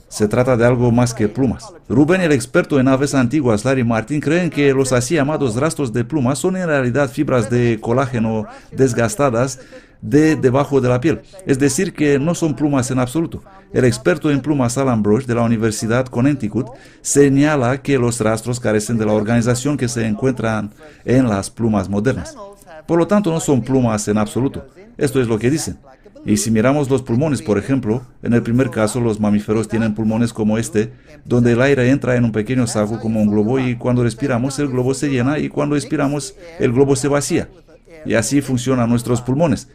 Se trata de algo más que plumas. Rubén y el experto en aves antiguas Larry Martin creen que los así llamados rastros de plumas son en realidad fibras de colágeno desgastadas debajo de la piel, es decir, que no son plumas en absoluto. El experto en plumas Alan Brush de la Universidad Connecticut señala que los rastros carecen de la organización que se encuentran en las plumas modernas. Por lo tanto, no son plumas en absoluto. Esto es lo que dicen. Y si miramos los pulmones, por ejemplo, en el primer caso los mamíferos tienen pulmones como este, donde el aire entra en un pequeño saco como un globo, y cuando respiramos el globo se llena, y cuando expiramos el globo se vacía. Y así funcionan nuestros pulmones.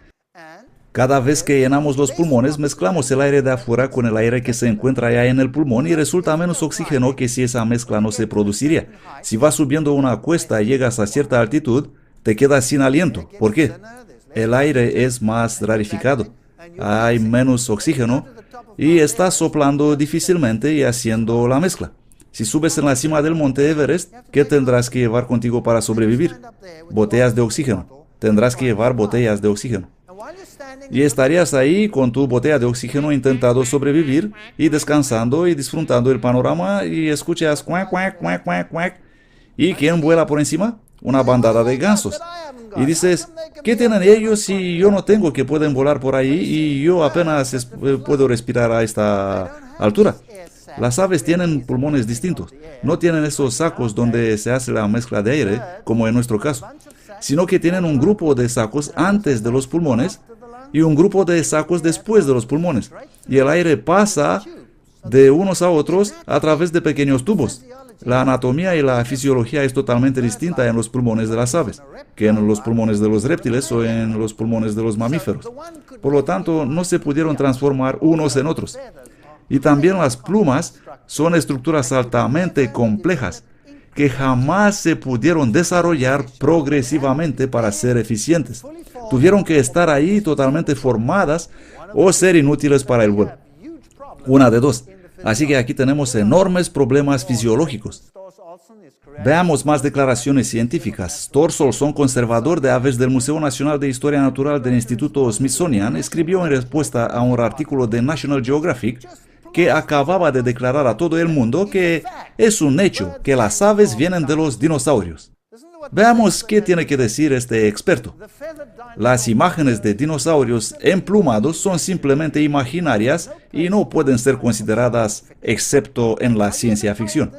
Cada vez que llenamos los pulmones, mezclamos el aire de afuera con el aire que se encuentra ya en el pulmón, y resulta menos oxígeno que si esa mezcla no se produciría. Si vas subiendo una cuesta y llegas a cierta altitud, te quedas sin aliento. ¿Por qué? El aire es más rarificado, hay menos oxígeno y estás soplando difícilmente y haciendo la mezcla. Si subes en la cima del monte Everest, ¿qué tendrás que llevar contigo para sobrevivir? Botellas de oxígeno. Tendrás que llevar botellas de oxígeno. Y estarías ahí con tu botella de oxígeno intentando sobrevivir y descansando y disfrutando el panorama, y escuchas cuac, cuac, cuac, cuac, cuac. ¿Y quién vuela por encima? Una bandada de gansos. Y dices, ¿qué tienen ellos si yo no tengo, que pueden volar por ahí y yo apenas puedo respirar a esta altura? Las aves tienen pulmones distintos. No tienen esos sacos donde se hace la mezcla de aire, como en nuestro caso, sino que tienen un grupo de sacos antes de los pulmones y un grupo de sacos después de los pulmones. Y el aire pasa de unos a otros a través de pequeños tubos. La anatomía y la fisiología es totalmente distinta en los pulmones de las aves que en los pulmones de los reptiles o en los pulmones de los mamíferos. Por lo tanto, no se pudieron transformar unos en otros. Y también las plumas son estructuras altamente complejas que jamás se pudieron desarrollar progresivamente para ser eficientes. Tuvieron que estar ahí totalmente formadas o ser inútiles para el vuelo. Una de dos. Así que aquí tenemos enormes problemas fisiológicos. Veamos más declaraciones científicas. Thor Olson, conservador de aves del Museo Nacional de Historia Natural del Instituto Smithsonian, escribió en respuesta a un artículo de National Geographic que acababa de declarar a todo el mundo que es un hecho que las aves vienen de los dinosaurios. Veamos qué tiene que decir este experto. Las imágenes de dinosaurios emplumados son simplemente imaginarias y no pueden ser consideradas excepto en la ciencia ficción.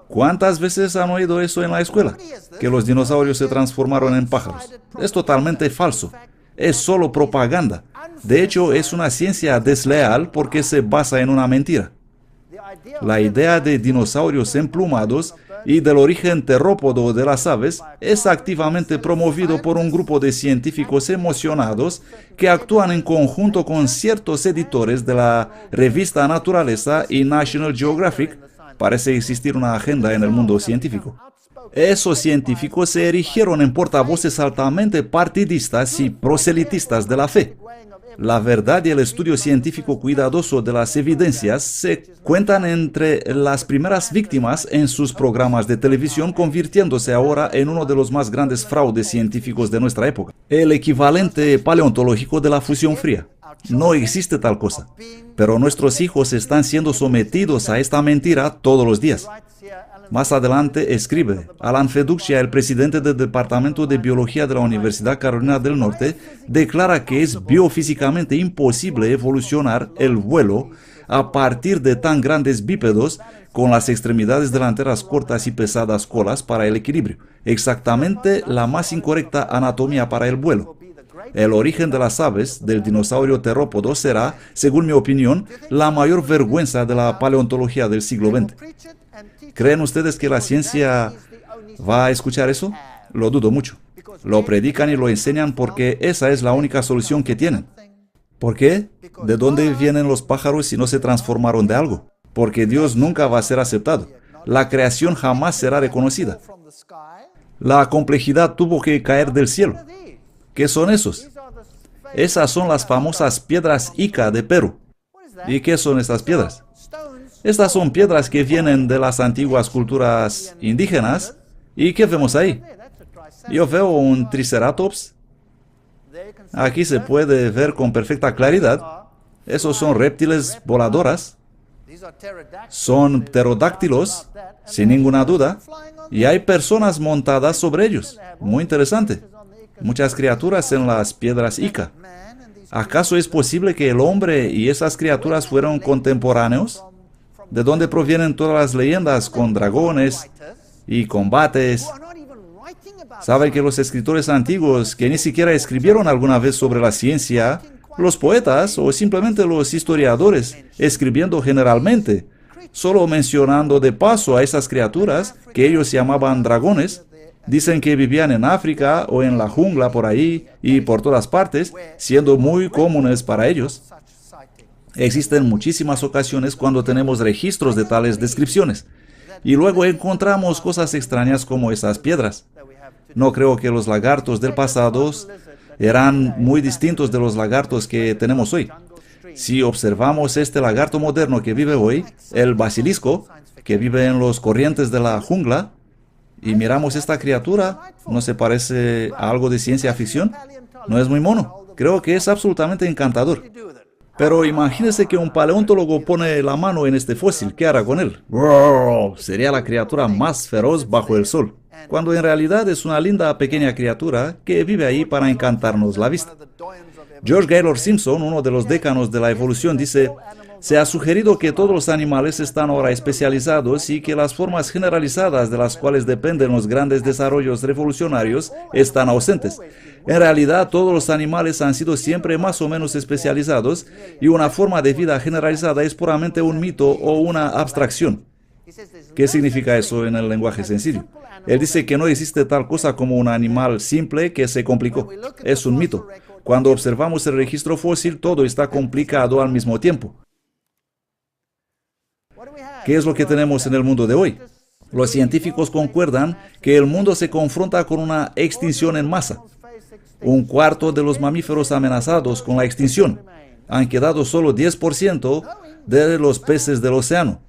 ¿Cuántas veces han oído eso en la escuela? Que los dinosaurios se transformaron en pájaros. Es totalmente falso. es solo propaganda. De hecho, es una ciencia desleal porque se basa en una mentira. La idea de dinosaurios emplumados y del origen terópodo de las aves es activamente promovido por un grupo de científicos emocionados que actúan en conjunto con ciertos editores de la revista Naturaleza y National Geographic. Parece existir una agenda en el mundo científico. Esos científicos se erigieron en portavoces altamente partidistas y proselitistas de la fe. La verdad y el estudio científico cuidadoso de las evidencias se cuentan entre las primeras víctimas en sus programas de televisión, convirtiéndose ahora en uno de los más grandes fraudes científicos de nuestra época. El equivalente paleontológico de la fusión fría. No existe tal cosa. Pero nuestros hijos están siendo sometidos a esta mentira todos los días. Más adelante escribe, Alan Feduccia, el presidente del Departamento de Biología de la Universidad Carolina del Norte, declara que es biofísicamente imposible evolucionar el vuelo a partir de tan grandes bípedos con las extremidades delanteras cortas y pesadas colas para el equilibrio, exactamente la más incorrecta anatomía para el vuelo. El origen de las aves del dinosaurio terópodo será, según mi opinión, la mayor vergüenza de la paleontología del siglo XX. ¿Creen ustedes que la ciencia va a escuchar eso? Lo dudo mucho. Lo predican y lo enseñan porque esa es la única solución que tienen. ¿Por qué? ¿De dónde vienen los pájaros si no se transformaron de algo? Porque Dios nunca va a ser aceptado. La creación jamás será reconocida. La complejidad tuvo que caer del cielo. ¿Qué son esos? Esas son las famosas piedras Ica de Perú. ¿Y qué son estas piedras? Estas son piedras que vienen de las antiguas culturas indígenas. ¿Y qué vemos ahí? Yo veo un triceratops. Aquí se puede ver con perfecta claridad. Esos son reptiles voladoras. Son pterodáctilos, sin ninguna duda. Y hay personas montadas sobre ellos. Muy interesante. Muchas criaturas en las piedras Ica. ¿Acaso es posible que el hombre y esas criaturas fueron contemporáneos? ¿De dónde provienen todas las leyendas con dragones y combates? ¿Saben que los escritores antiguos que ni siquiera escribieron alguna vez sobre la ciencia, los poetas o simplemente los historiadores, escribiendo generalmente, solo mencionando de paso a esas criaturas que ellos llamaban dragones, dicen que vivían en África o en la jungla por ahí y por todas partes, siendo muy comunes para ellos? Existen muchísimas ocasiones cuando tenemos registros de tales descripciones y luego encontramos cosas extrañas como esas piedras. No creo que los lagartos del pasado eran muy distintos de los lagartos que tenemos hoy. Si observamos este lagarto moderno que vive hoy, el basilisco, que vive en los corrientes de la jungla, y miramos esta criatura, ¿no se parece a algo de ciencia ficción? ¿No es muy mono? Creo que es absolutamente encantador. Pero imagínese que un paleontólogo pone la mano en este fósil. ¿Qué hará con él? ¡Wow! Sería la criatura más feroz bajo el sol, cuando en realidad es una linda pequeña criatura que vive ahí para encantarnos la vista. George Gaylord Simpson, uno de los décanos de la evolución, dice: se ha sugerido que todos los animales están ahora especializados y que las formas generalizadas de las cuales dependen los grandes desarrollos revolucionarios están ausentes. En realidad, todos los animales han sido siempre más o menos especializados y una forma de vida generalizada es puramente un mito o una abstracción. ¿Qué significa eso en el lenguaje sencillo? Él dice que no existe tal cosa como un animal simple que se complicó. Es un mito. Cuando observamos el registro fósil, todo está complicado al mismo tiempo. ¿Qué es lo que tenemos en el mundo de hoy? Los científicos concuerdan que el mundo se confronta con una extinción en masa. Un cuarto de los mamíferos amenazados con la extinción. Han quedado solo 10% de los peces del océano.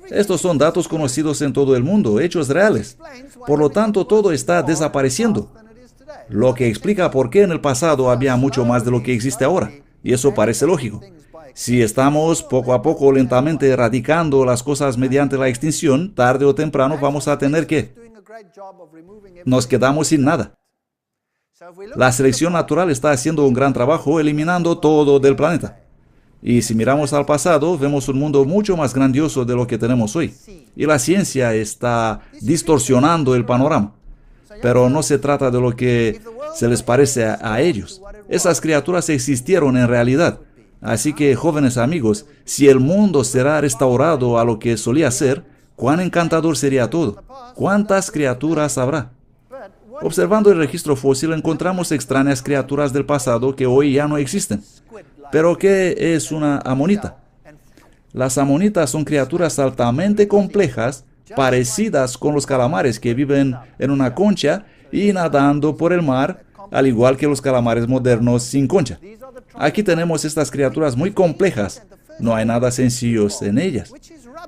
Estos son datos conocidos en todo el mundo, hechos reales. Por lo tanto, todo está desapareciendo. Lo que explica por qué en el pasado había mucho más de lo que existe ahora. Y eso parece lógico. Si estamos poco a poco lentamente erradicando las cosas mediante la extinción, tarde o temprano vamos a tener que... nos quedamos sin nada. La selección natural está haciendo un gran trabajo eliminando todo del planeta. Y si miramos al pasado, vemos un mundo mucho más grandioso de lo que tenemos hoy. Y la ciencia está distorsionando el panorama. Pero no se trata de lo que se les parece a ellos. Esas criaturas existieron en realidad. Así que, jóvenes amigos, si el mundo será restaurado a lo que solía ser, cuán encantador sería todo. ¿Cuántas criaturas habrá? Observando el registro fósil encontramos extrañas criaturas del pasado que hoy ya no existen. ¿Pero qué es una amonita? Las amonitas son criaturas altamente complejas, parecidas con los calamares que viven en una concha y nadando por el mar, al igual que los calamares modernos sin concha. Aquí tenemos estas criaturas muy complejas. No hay nada sencillo en ellas.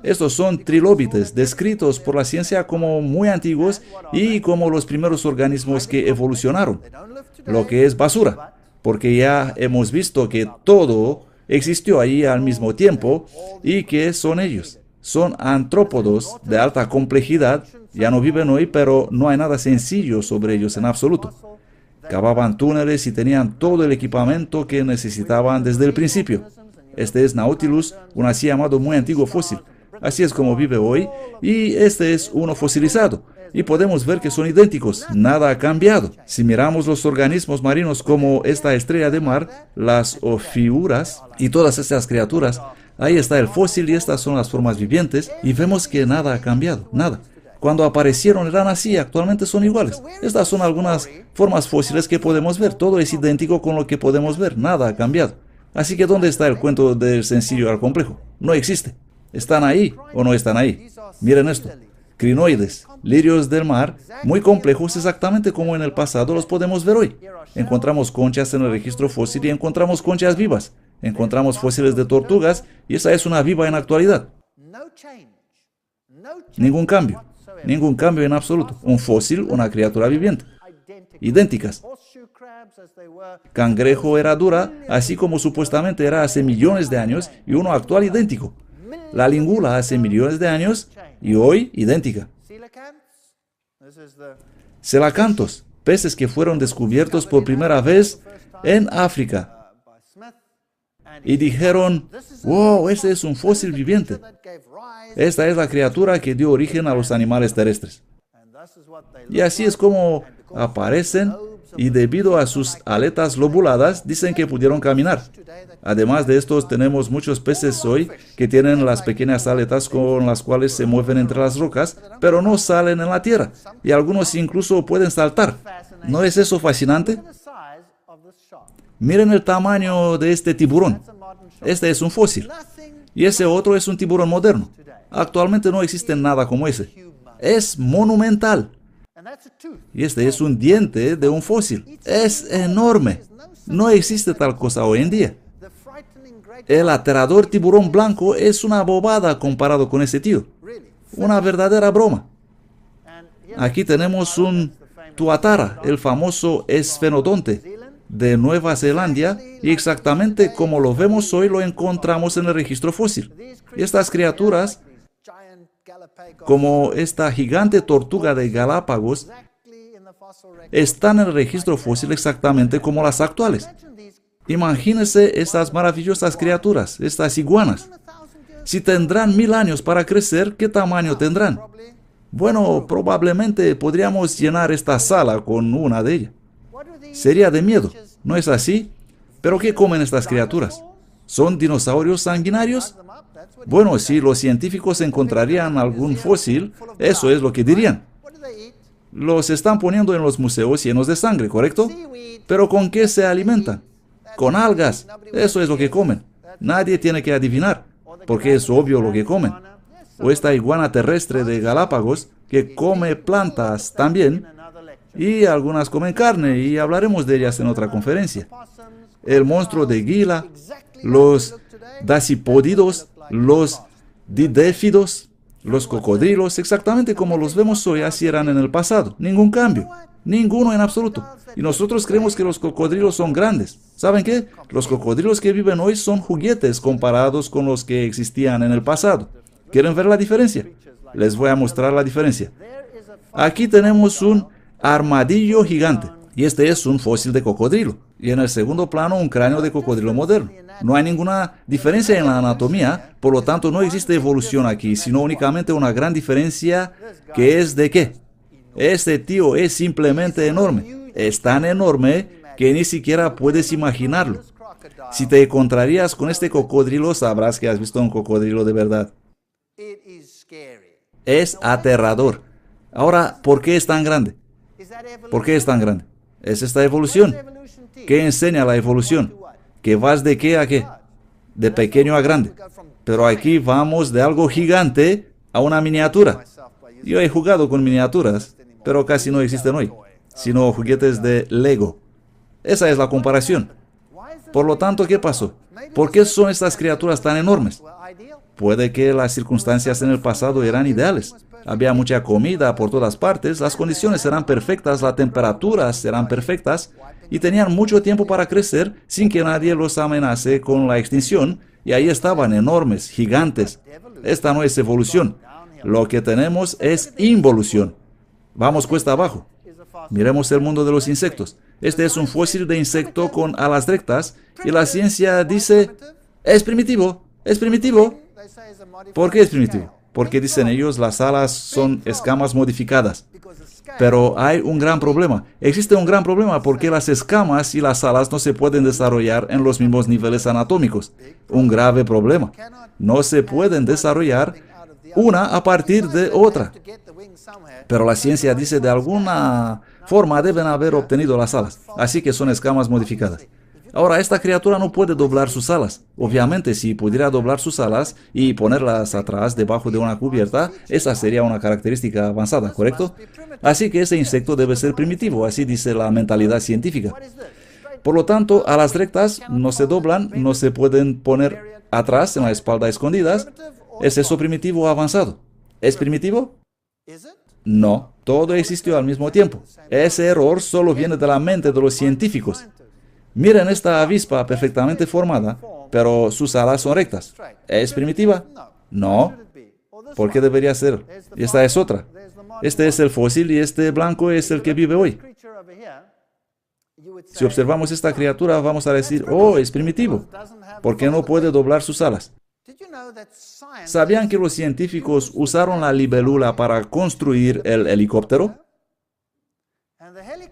Estos son trilóbites, descritos por la ciencia como muy antiguos y como los primeros organismos que evolucionaron, lo que es basura, porque ya hemos visto que todo existió ahí al mismo tiempo y que son ellos. Son antrópodos de alta complejidad, ya no viven hoy, pero no hay nada sencillo sobre ellos en absoluto. Cavaban túneles y tenían todo el equipamiento que necesitaban desde el principio. Este es Nautilus, un así llamado muy antiguo fósil. Así es como vive hoy, y este es uno fosilizado. Y podemos ver que son idénticos, nada ha cambiado. Si miramos los organismos marinos como esta estrella de mar, las ofiuras y todas estas criaturas, ahí está el fósil y estas son las formas vivientes, y vemos que nada ha cambiado, nada. Cuando aparecieron eran así, actualmente son iguales. Estas son algunas formas fósiles que podemos ver, todo es idéntico con lo que podemos ver, nada ha cambiado. Así que ¿dónde está el cuento del sencillo al complejo? No existe. ¿Están ahí o no están ahí? Miren esto. Crinoides, lirios del mar, muy complejos exactamente como en el pasado los podemos ver hoy. Encontramos conchas en el registro fósil y encontramos conchas vivas. Encontramos fósiles de tortugas y esa es una viva en la actualidad. Ningún cambio en absoluto. Un fósil, una criatura viviente. Idénticas. Cangrejo era dura, así como supuestamente era hace millones de años, y uno actual idéntico. La lingula hace millones de años y hoy idéntica. Celacantos, peces que fueron descubiertos por primera vez en África. Y dijeron, wow, ese es un fósil viviente. Esta es la criatura que dio origen a los animales terrestres. Y así es como aparecen, y debido a sus aletas lobuladas, dicen que pudieron caminar. Además de estos, tenemos muchos peces hoy que tienen las pequeñas aletas con las cuales se mueven entre las rocas, pero no salen en la tierra, y algunos incluso pueden saltar. ¿No es eso fascinante? Miren el tamaño de este tiburón. Este es un fósil, y ese otro es un tiburón moderno. Actualmente no existe nada como ese. Es monumental. Y este es un diente de un fósil. Es enorme. No existe tal cosa hoy en día. El aterrador tiburón blanco es una bobada comparado con ese tío. Una verdadera broma. Aquí tenemos un tuatara, el famoso esfenodonte de Nueva Zelanda, y exactamente como lo vemos hoy lo encontramos en el registro fósil. Y estas criaturas, como esta gigante tortuga de Galápagos, están en el registro fósil exactamente como las actuales. Imagínense estas maravillosas criaturas, estas iguanas. Si tendrán 1000 años para crecer, ¿qué tamaño tendrán? Bueno, probablemente podríamos llenar esta sala con una de ellas. Sería de miedo, ¿no es así? ¿Pero qué comen estas criaturas? ¿Son dinosaurios sanguinarios? Bueno, si los científicos encontrarían algún fósil, eso es lo que dirían. Los están poniendo en los museos llenos de sangre, ¿correcto? ¿Pero con qué se alimentan? Con algas. Eso es lo que comen. Nadie tiene que adivinar, porque es obvio lo que comen. O esta iguana terrestre de Galápagos, que come plantas también, y algunas comen carne, y hablaremos de ellas en otra conferencia. El monstruo de Gila, los dacipódidos, los didéfidos, los cocodrilos, exactamente como los vemos hoy, así eran en el pasado. Ningún cambio, ninguno en absoluto. Y nosotros creemos que los cocodrilos son grandes. ¿Saben qué? Los cocodrilos que viven hoy son juguetes comparados con los que existían en el pasado. ¿Quieren ver la diferencia? Les voy a mostrar la diferencia. Aquí tenemos un armadillo gigante, y este es un fósil de cocodrilo. Y en el segundo plano un cráneo de cocodrilo moderno. No hay ninguna diferencia en la anatomía, por lo tanto no existe evolución aquí, sino únicamente una gran diferencia que es de qué. Este tío es simplemente enorme. Es tan enorme que ni siquiera puedes imaginarlo. Si te encontrarías con este cocodrilo, sabrás que has visto un cocodrilo de verdad. Es aterrador. Ahora, ¿por qué es tan grande? ¿Por qué es tan grande? Es esta evolución. ¿Qué enseña la evolución? ¿Que vas de qué a qué? De pequeño a grande. Pero aquí vamos de algo gigante a una miniatura. Yo he jugado con miniaturas, pero casi no existen hoy, sino juguetes de Lego. Esa es la comparación. Por lo tanto, ¿qué pasó? ¿Por qué son estas criaturas tan enormes? Puede que las circunstancias en el pasado eran ideales. Había mucha comida por todas partes, las condiciones eran perfectas, las temperaturas eran perfectas y tenían mucho tiempo para crecer sin que nadie los amenace con la extinción, y ahí estaban enormes, gigantes. Esta no es evolución. Lo que tenemos es involución. Vamos cuesta abajo. Miremos el mundo de los insectos. Este es un fósil de insecto con alas rectas y la ciencia dice, es primitivo, es primitivo. ¿Por qué es primitivo? Porque dicen ellos las alas son escamas modificadas. Pero hay un gran problema. Existe un gran problema porque las escamas y las alas no se pueden desarrollar en los mismos niveles anatómicos. Un grave problema. No se pueden desarrollar una a partir de otra. Pero la ciencia dice de alguna forma deben haber obtenido las alas. Así que son escamas modificadas. Ahora, esta criatura no puede doblar sus alas. Obviamente, si pudiera doblar sus alas y ponerlas atrás debajo de una cubierta, esa sería una característica avanzada, ¿correcto? Así que ese insecto debe ser primitivo, así dice la mentalidad científica. Por lo tanto, alas rectas no se doblan, no se pueden poner atrás en la espalda escondidas. ¿Es eso primitivo o avanzado? ¿Es primitivo? No, todo existió al mismo tiempo. Ese error solo viene de la mente de los científicos. Miren esta avispa perfectamente formada, pero sus alas son rectas. ¿Es primitiva? No. ¿Por qué debería ser? Esta es otra. Este es el fósil y este blanco es el que vive hoy. Si observamos esta criatura, vamos a decir, oh, es primitivo, porque no puede doblar sus alas. ¿Sabían que los científicos usaron la libélula para construir el helicóptero?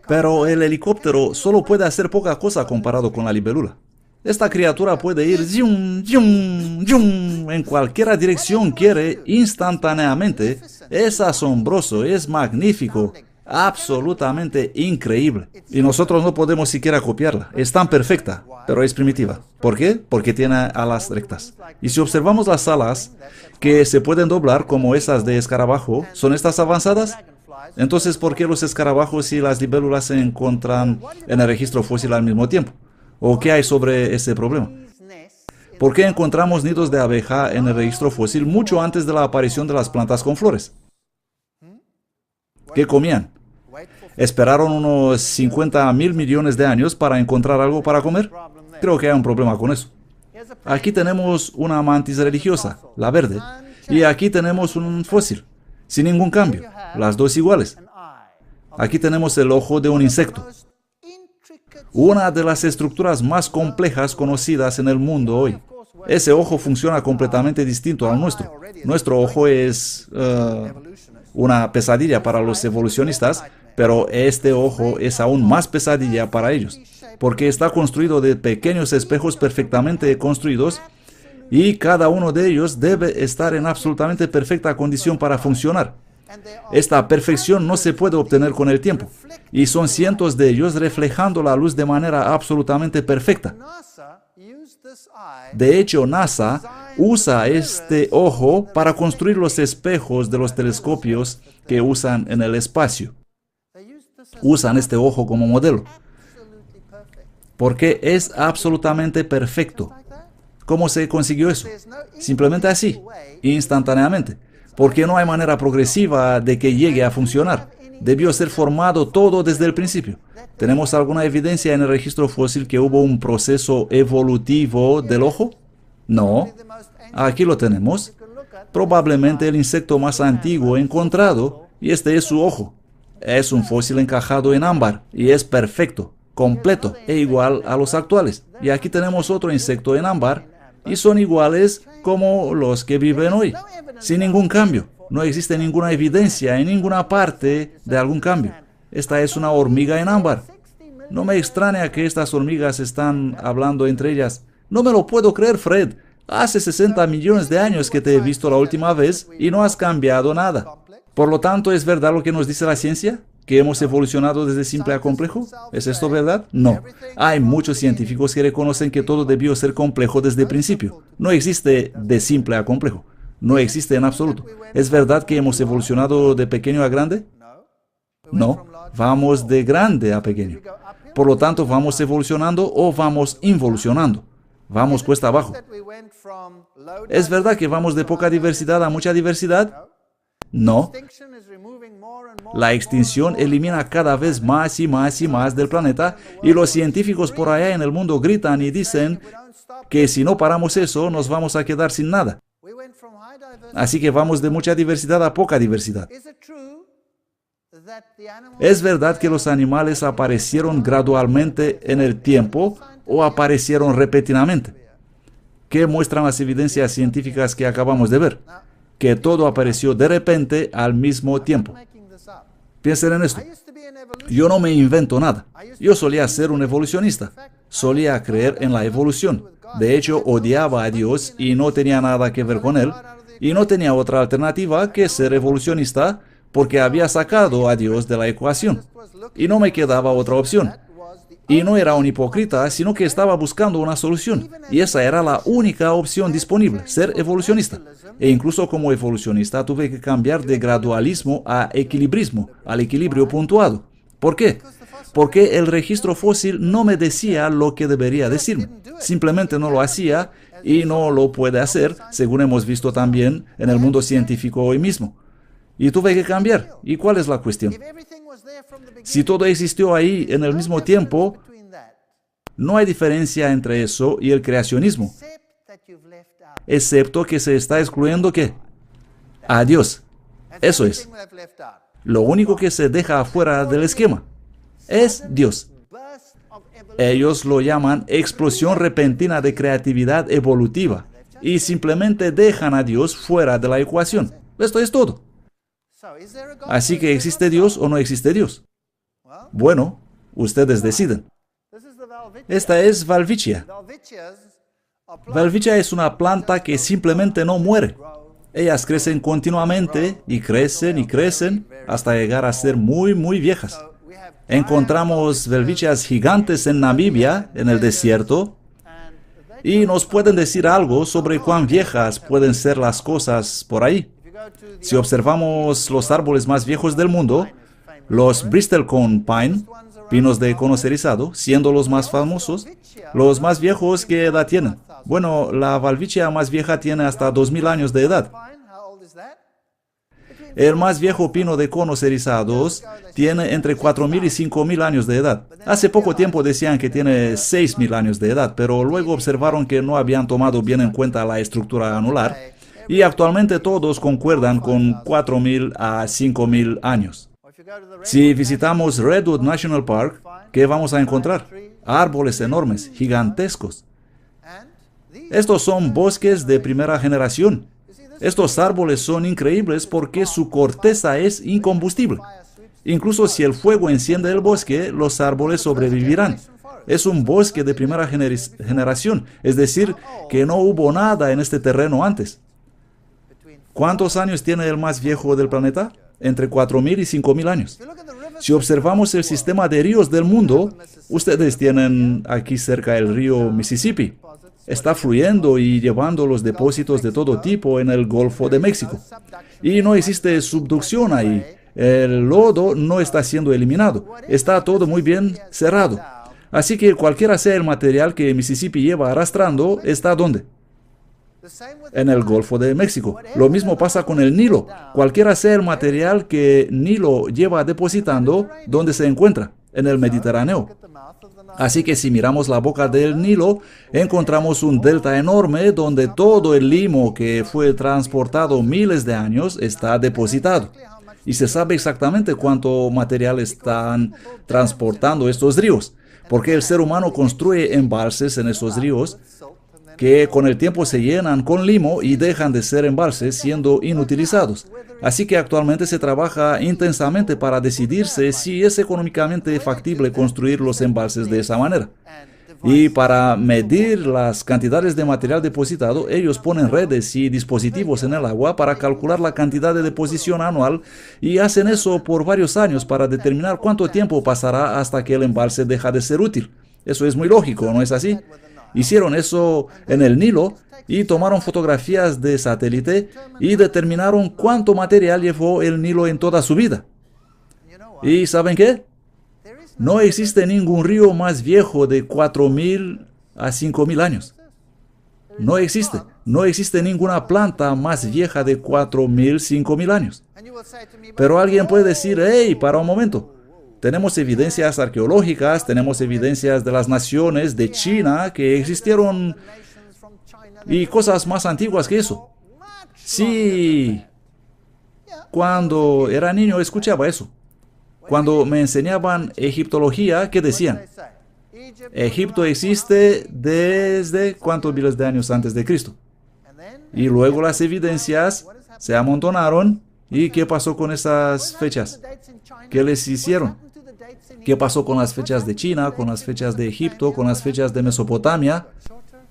Pero el helicóptero solo puede hacer poca cosa comparado con la libélula. Esta criatura puede ir yum, yum, yum, en cualquier dirección quiere instantáneamente. Es asombroso, es magnífico, absolutamente increíble. Y nosotros no podemos siquiera copiarla. Es tan perfecta, pero es primitiva. ¿Por qué? Porque tiene alas rectas. Y si observamos las alas que se pueden doblar como esas de escarabajo, ¿son estas avanzadas? Entonces, ¿por qué los escarabajos y las libélulas se encuentran en el registro fósil al mismo tiempo? ¿O qué hay sobre ese problema? ¿Por qué encontramos nidos de abeja en el registro fósil mucho antes de la aparición de las plantas con flores? ¿Qué comían? ¿Esperaron unos 50.000 millones de años para encontrar algo para comer? Creo que hay un problema con eso. Aquí tenemos una mantis religiosa, la verde, y aquí tenemos un fósil, sin ningún cambio, las dos iguales. Aquí tenemos el ojo de un insecto. Una de las estructuras más complejas conocidas en el mundo hoy. Ese ojo funciona completamente distinto al nuestro. Nuestro ojo es una pesadilla para los evolucionistas, pero este ojo es aún más pesadilla para ellos, porque está construido de pequeños espejos perfectamente construidos y cada uno de ellos debe estar en absolutamente perfecta condición para funcionar. Esta perfección no se puede obtener con el tiempo, y son cientos de ellos reflejando la luz de manera absolutamente perfecta. De hecho, NASA usa este ojo para construir los espejos de los telescopios que usan en el espacio. Usan este ojo como modelo, porque es absolutamente perfecto. ¿Cómo se consiguió eso? Simplemente así, instantáneamente. Porque no hay manera progresiva de que llegue a funcionar. Debió ser formado todo desde el principio. ¿Tenemos alguna evidencia en el registro fósil que hubo un proceso evolutivo del ojo? No. Aquí lo tenemos. Probablemente el insecto más antiguo encontrado, y este es su ojo. Es un fósil encajado en ámbar, y es perfecto, completo e igual a los actuales. Y aquí tenemos otro insecto en ámbar, y son iguales como los que viven hoy, sin ningún cambio. No existe ninguna evidencia en ninguna parte de algún cambio. Esta es una hormiga en ámbar. No me extraña que estas hormigas están hablando entre ellas. No me lo puedo creer, Fred. Hace 60 millones de años que te he visto la última vez y no has cambiado nada. Por lo tanto, ¿es verdad lo que nos dice la ciencia? ¿Que hemos evolucionado desde simple a complejo? ¿Es esto verdad? No. Hay muchos científicos que reconocen que todo debió ser complejo desde el principio. No existe de simple a complejo. No existe en absoluto. ¿Es verdad que hemos evolucionado de pequeño a grande? No. Vamos de grande a pequeño. Por lo tanto, ¿vamos evolucionando o vamos involucionando? Vamos cuesta abajo. ¿Es verdad que vamos de poca diversidad a mucha diversidad? No. La extinción elimina cada vez más y más y más del planeta y los científicos por allá en el mundo gritan y dicen que si no paramos eso nos vamos a quedar sin nada. Así que vamos de mucha diversidad a poca diversidad. ¿Es verdad que los animales aparecieron gradualmente en el tiempo o aparecieron repentinamente? ¿Qué muestran las evidencias científicas que acabamos de ver? Que todo apareció de repente al mismo tiempo. Piensen en esto. Yo no me invento nada. Yo solía ser un evolucionista. Solía creer en la evolución. De hecho, odiaba a Dios y no tenía nada que ver con él. Y no tenía otra alternativa que ser evolucionista porque había sacado a Dios de la ecuación. Y no me quedaba otra opción. Y no era un hipócrita, sino que estaba buscando una solución. Y esa era la única opción disponible, ser evolucionista. E incluso como evolucionista tuve que cambiar de gradualismo a equilibrismo, al equilibrio puntuado. ¿Por qué? Porque el registro fósil no me decía lo que debería decirme. Simplemente no lo hacía y no lo puede hacer, según hemos visto también en el mundo científico hoy mismo. Y tuve que cambiar. ¿Y cuál es la cuestión? Si todo existió ahí en el mismo tiempo, no hay diferencia entre eso y el creacionismo, excepto que se está excluyendo ¿qué? A Dios. Eso es. Lo único que se deja afuera del esquema es Dios. Ellos lo llaman explosión repentina de creatividad evolutiva y simplemente dejan a Dios fuera de la ecuación. Esto es todo. Así que ¿existe Dios o no existe Dios? Bueno, ustedes deciden. Esta es Welwitschia. Welwitschia es una planta que simplemente no muere. Ellas crecen continuamente y crecen hasta llegar a ser muy, muy viejas. Encontramos Welwitschias gigantes en Namibia, en el desierto, y nos pueden decir algo sobre cuán viejas pueden ser las cosas por ahí. Si observamos los árboles más viejos del mundo, los Bristlecone Pine, pinos de cono erizado, siendo los más famosos, los más viejos, ¿qué edad tienen? Bueno, la Welwitschia más vieja tiene hasta 2000 años de edad. El más viejo pino de conos erizados tiene entre 4000 y 5000 años de edad. Hace poco tiempo decían que tiene 6000 años de edad, pero luego observaron que no habían tomado bien en cuenta la estructura anular y actualmente todos concuerdan con 4000 a 5000 años. Si visitamos Redwood National Park, ¿qué vamos a encontrar? Árboles enormes, gigantescos. Estos son bosques de primera generación. Estos árboles son increíbles porque su corteza es incombustible. Incluso si el fuego enciende el bosque, los árboles sobrevivirán. Es un bosque de primera generación, es decir, que no hubo nada en este terreno antes. ¿Cuántos años tiene el más viejo del planeta? Entre 4000 y 5000 años. Si observamos el sistema de ríos del mundo, ustedes tienen aquí cerca el río Mississippi. Está fluyendo y llevando los depósitos de todo tipo en el Golfo de México. Y no existe subducción ahí. El lodo no está siendo eliminado. Está todo muy bien cerrado. Así que cualquiera sea el material que Mississippi lleva arrastrando, ¿está dónde? En el Golfo de México. Lo mismo pasa con el Nilo. Cualquiera sea el material que Nilo lleva depositando, ¿dónde se encuentra? En el Mediterráneo. Así que si miramos la boca del Nilo, encontramos un delta enorme donde todo el limo que fue transportado miles de años está depositado. Y se sabe exactamente cuánto material están transportando estos ríos, porque el ser humano construye embalses en esos ríos que con el tiempo se llenan con limo y dejan de ser embalses siendo inutilizados. Así que actualmente se trabaja intensamente para decidirse si es económicamente factible construir los embalses de esa manera. Y para medir las cantidades de material depositado, ellos ponen redes y dispositivos en el agua para calcular la cantidad de deposición anual y hacen eso por varios años para determinar cuánto tiempo pasará hasta que el embalse deja de ser útil. Eso es muy lógico, ¿no es así? Hicieron eso en el Nilo y tomaron fotografías de satélite y determinaron cuánto material llevó el Nilo en toda su vida. ¿Y saben qué? No existe ningún río más viejo de 4.000 a 5.000 años. No existe. No existe ninguna planta más vieja de 4.000, 5.000 años. Pero alguien puede decir, hey, para un momento. Tenemos evidencias arqueológicas, tenemos evidencias de las naciones de China que existieron y cosas más antiguas que eso. Sí, cuando era niño escuchaba eso. Cuando me enseñaban egiptología, ¿qué decían? Egipto existe desde cuántos miles de años antes de Cristo. Y luego las evidencias se amontonaron. ¿Y qué pasó con esas fechas? ¿Qué les hicieron? ¿Qué pasó con las fechas de China, con las fechas de Egipto, con las fechas de Mesopotamia?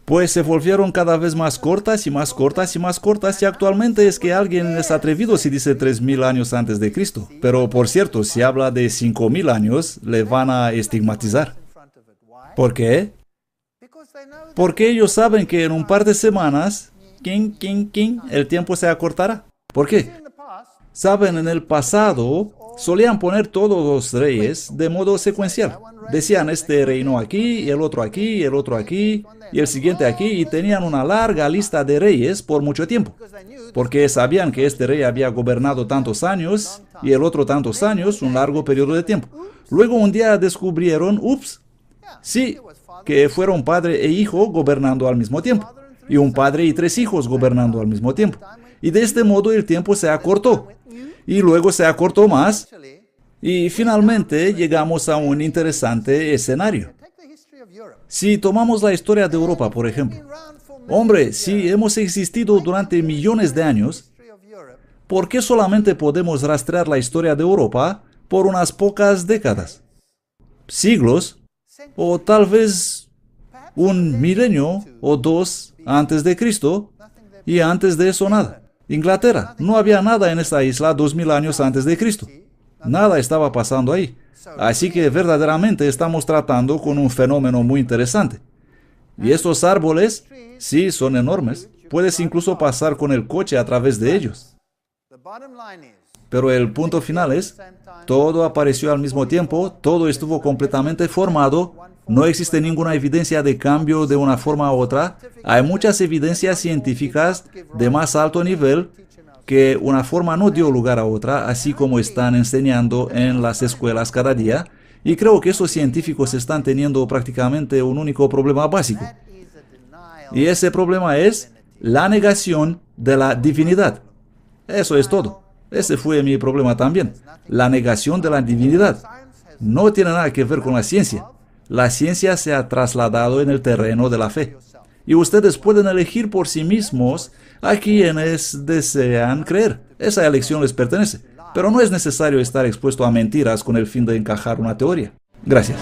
Pues se volvieron cada vez más cortas y más cortas y más cortas, y actualmente es que alguien es atrevido si dice 3.000 años antes de Cristo. Pero por cierto, si habla de 5.000 años, le van a estigmatizar. ¿Por qué? Porque ellos saben que en un par de semanas, el tiempo se acortará. ¿Por qué? Saben, en el pasado solían poner todos los reyes de modo secuencial. Decían este reino aquí, y el otro aquí, y el otro aquí, y el siguiente aquí, y tenían una larga lista de reyes por mucho tiempo. Porque sabían que este rey había gobernado tantos años, y el otro tantos años, un largo periodo de tiempo. Luego un día descubrieron, sí, que fueron padre e hijo gobernando al mismo tiempo. Y un padre y 3 hijos gobernando al mismo tiempo. Y de este modo el tiempo se acortó. Y luego se acortó más. Y finalmente llegamos a un interesante escenario. Si tomamos la historia de Europa, por ejemplo. Hombre, si hemos existido durante millones de años, ¿por qué solamente podemos rastrear la historia de Europa por unas pocas décadas? Siglos, o tal vez un milenio o 2 antes de Cristo, y antes de eso nada. Inglaterra, no había nada en esta isla 2.000 años antes de Cristo. Nada estaba pasando ahí. Así que verdaderamente estamos tratando con un fenómeno muy interesante. Y estos árboles, sí, son enormes. Puedes incluso pasar con el coche a través de ellos. Pero el punto final es, todo apareció al mismo tiempo, todo estuvo completamente formado, no existe ninguna evidencia de cambio de una forma a otra. Hay muchas evidencias científicas de más alto nivel que una forma no dio lugar a otra, así como están enseñando en las escuelas cada día. Y creo que esos científicos están teniendo prácticamente un único problema básico. Y ese problema es la negación de la divinidad. Eso es todo. Ese fue mi problema también. La negación de la divinidad. No tiene nada que ver con la ciencia. La ciencia se ha trasladado en el terreno de la fe. Y ustedes pueden elegir por sí mismos a quienes desean creer. Esa elección les pertenece. Pero no es necesario estar expuesto a mentiras con el fin de encajar una teoría. Gracias.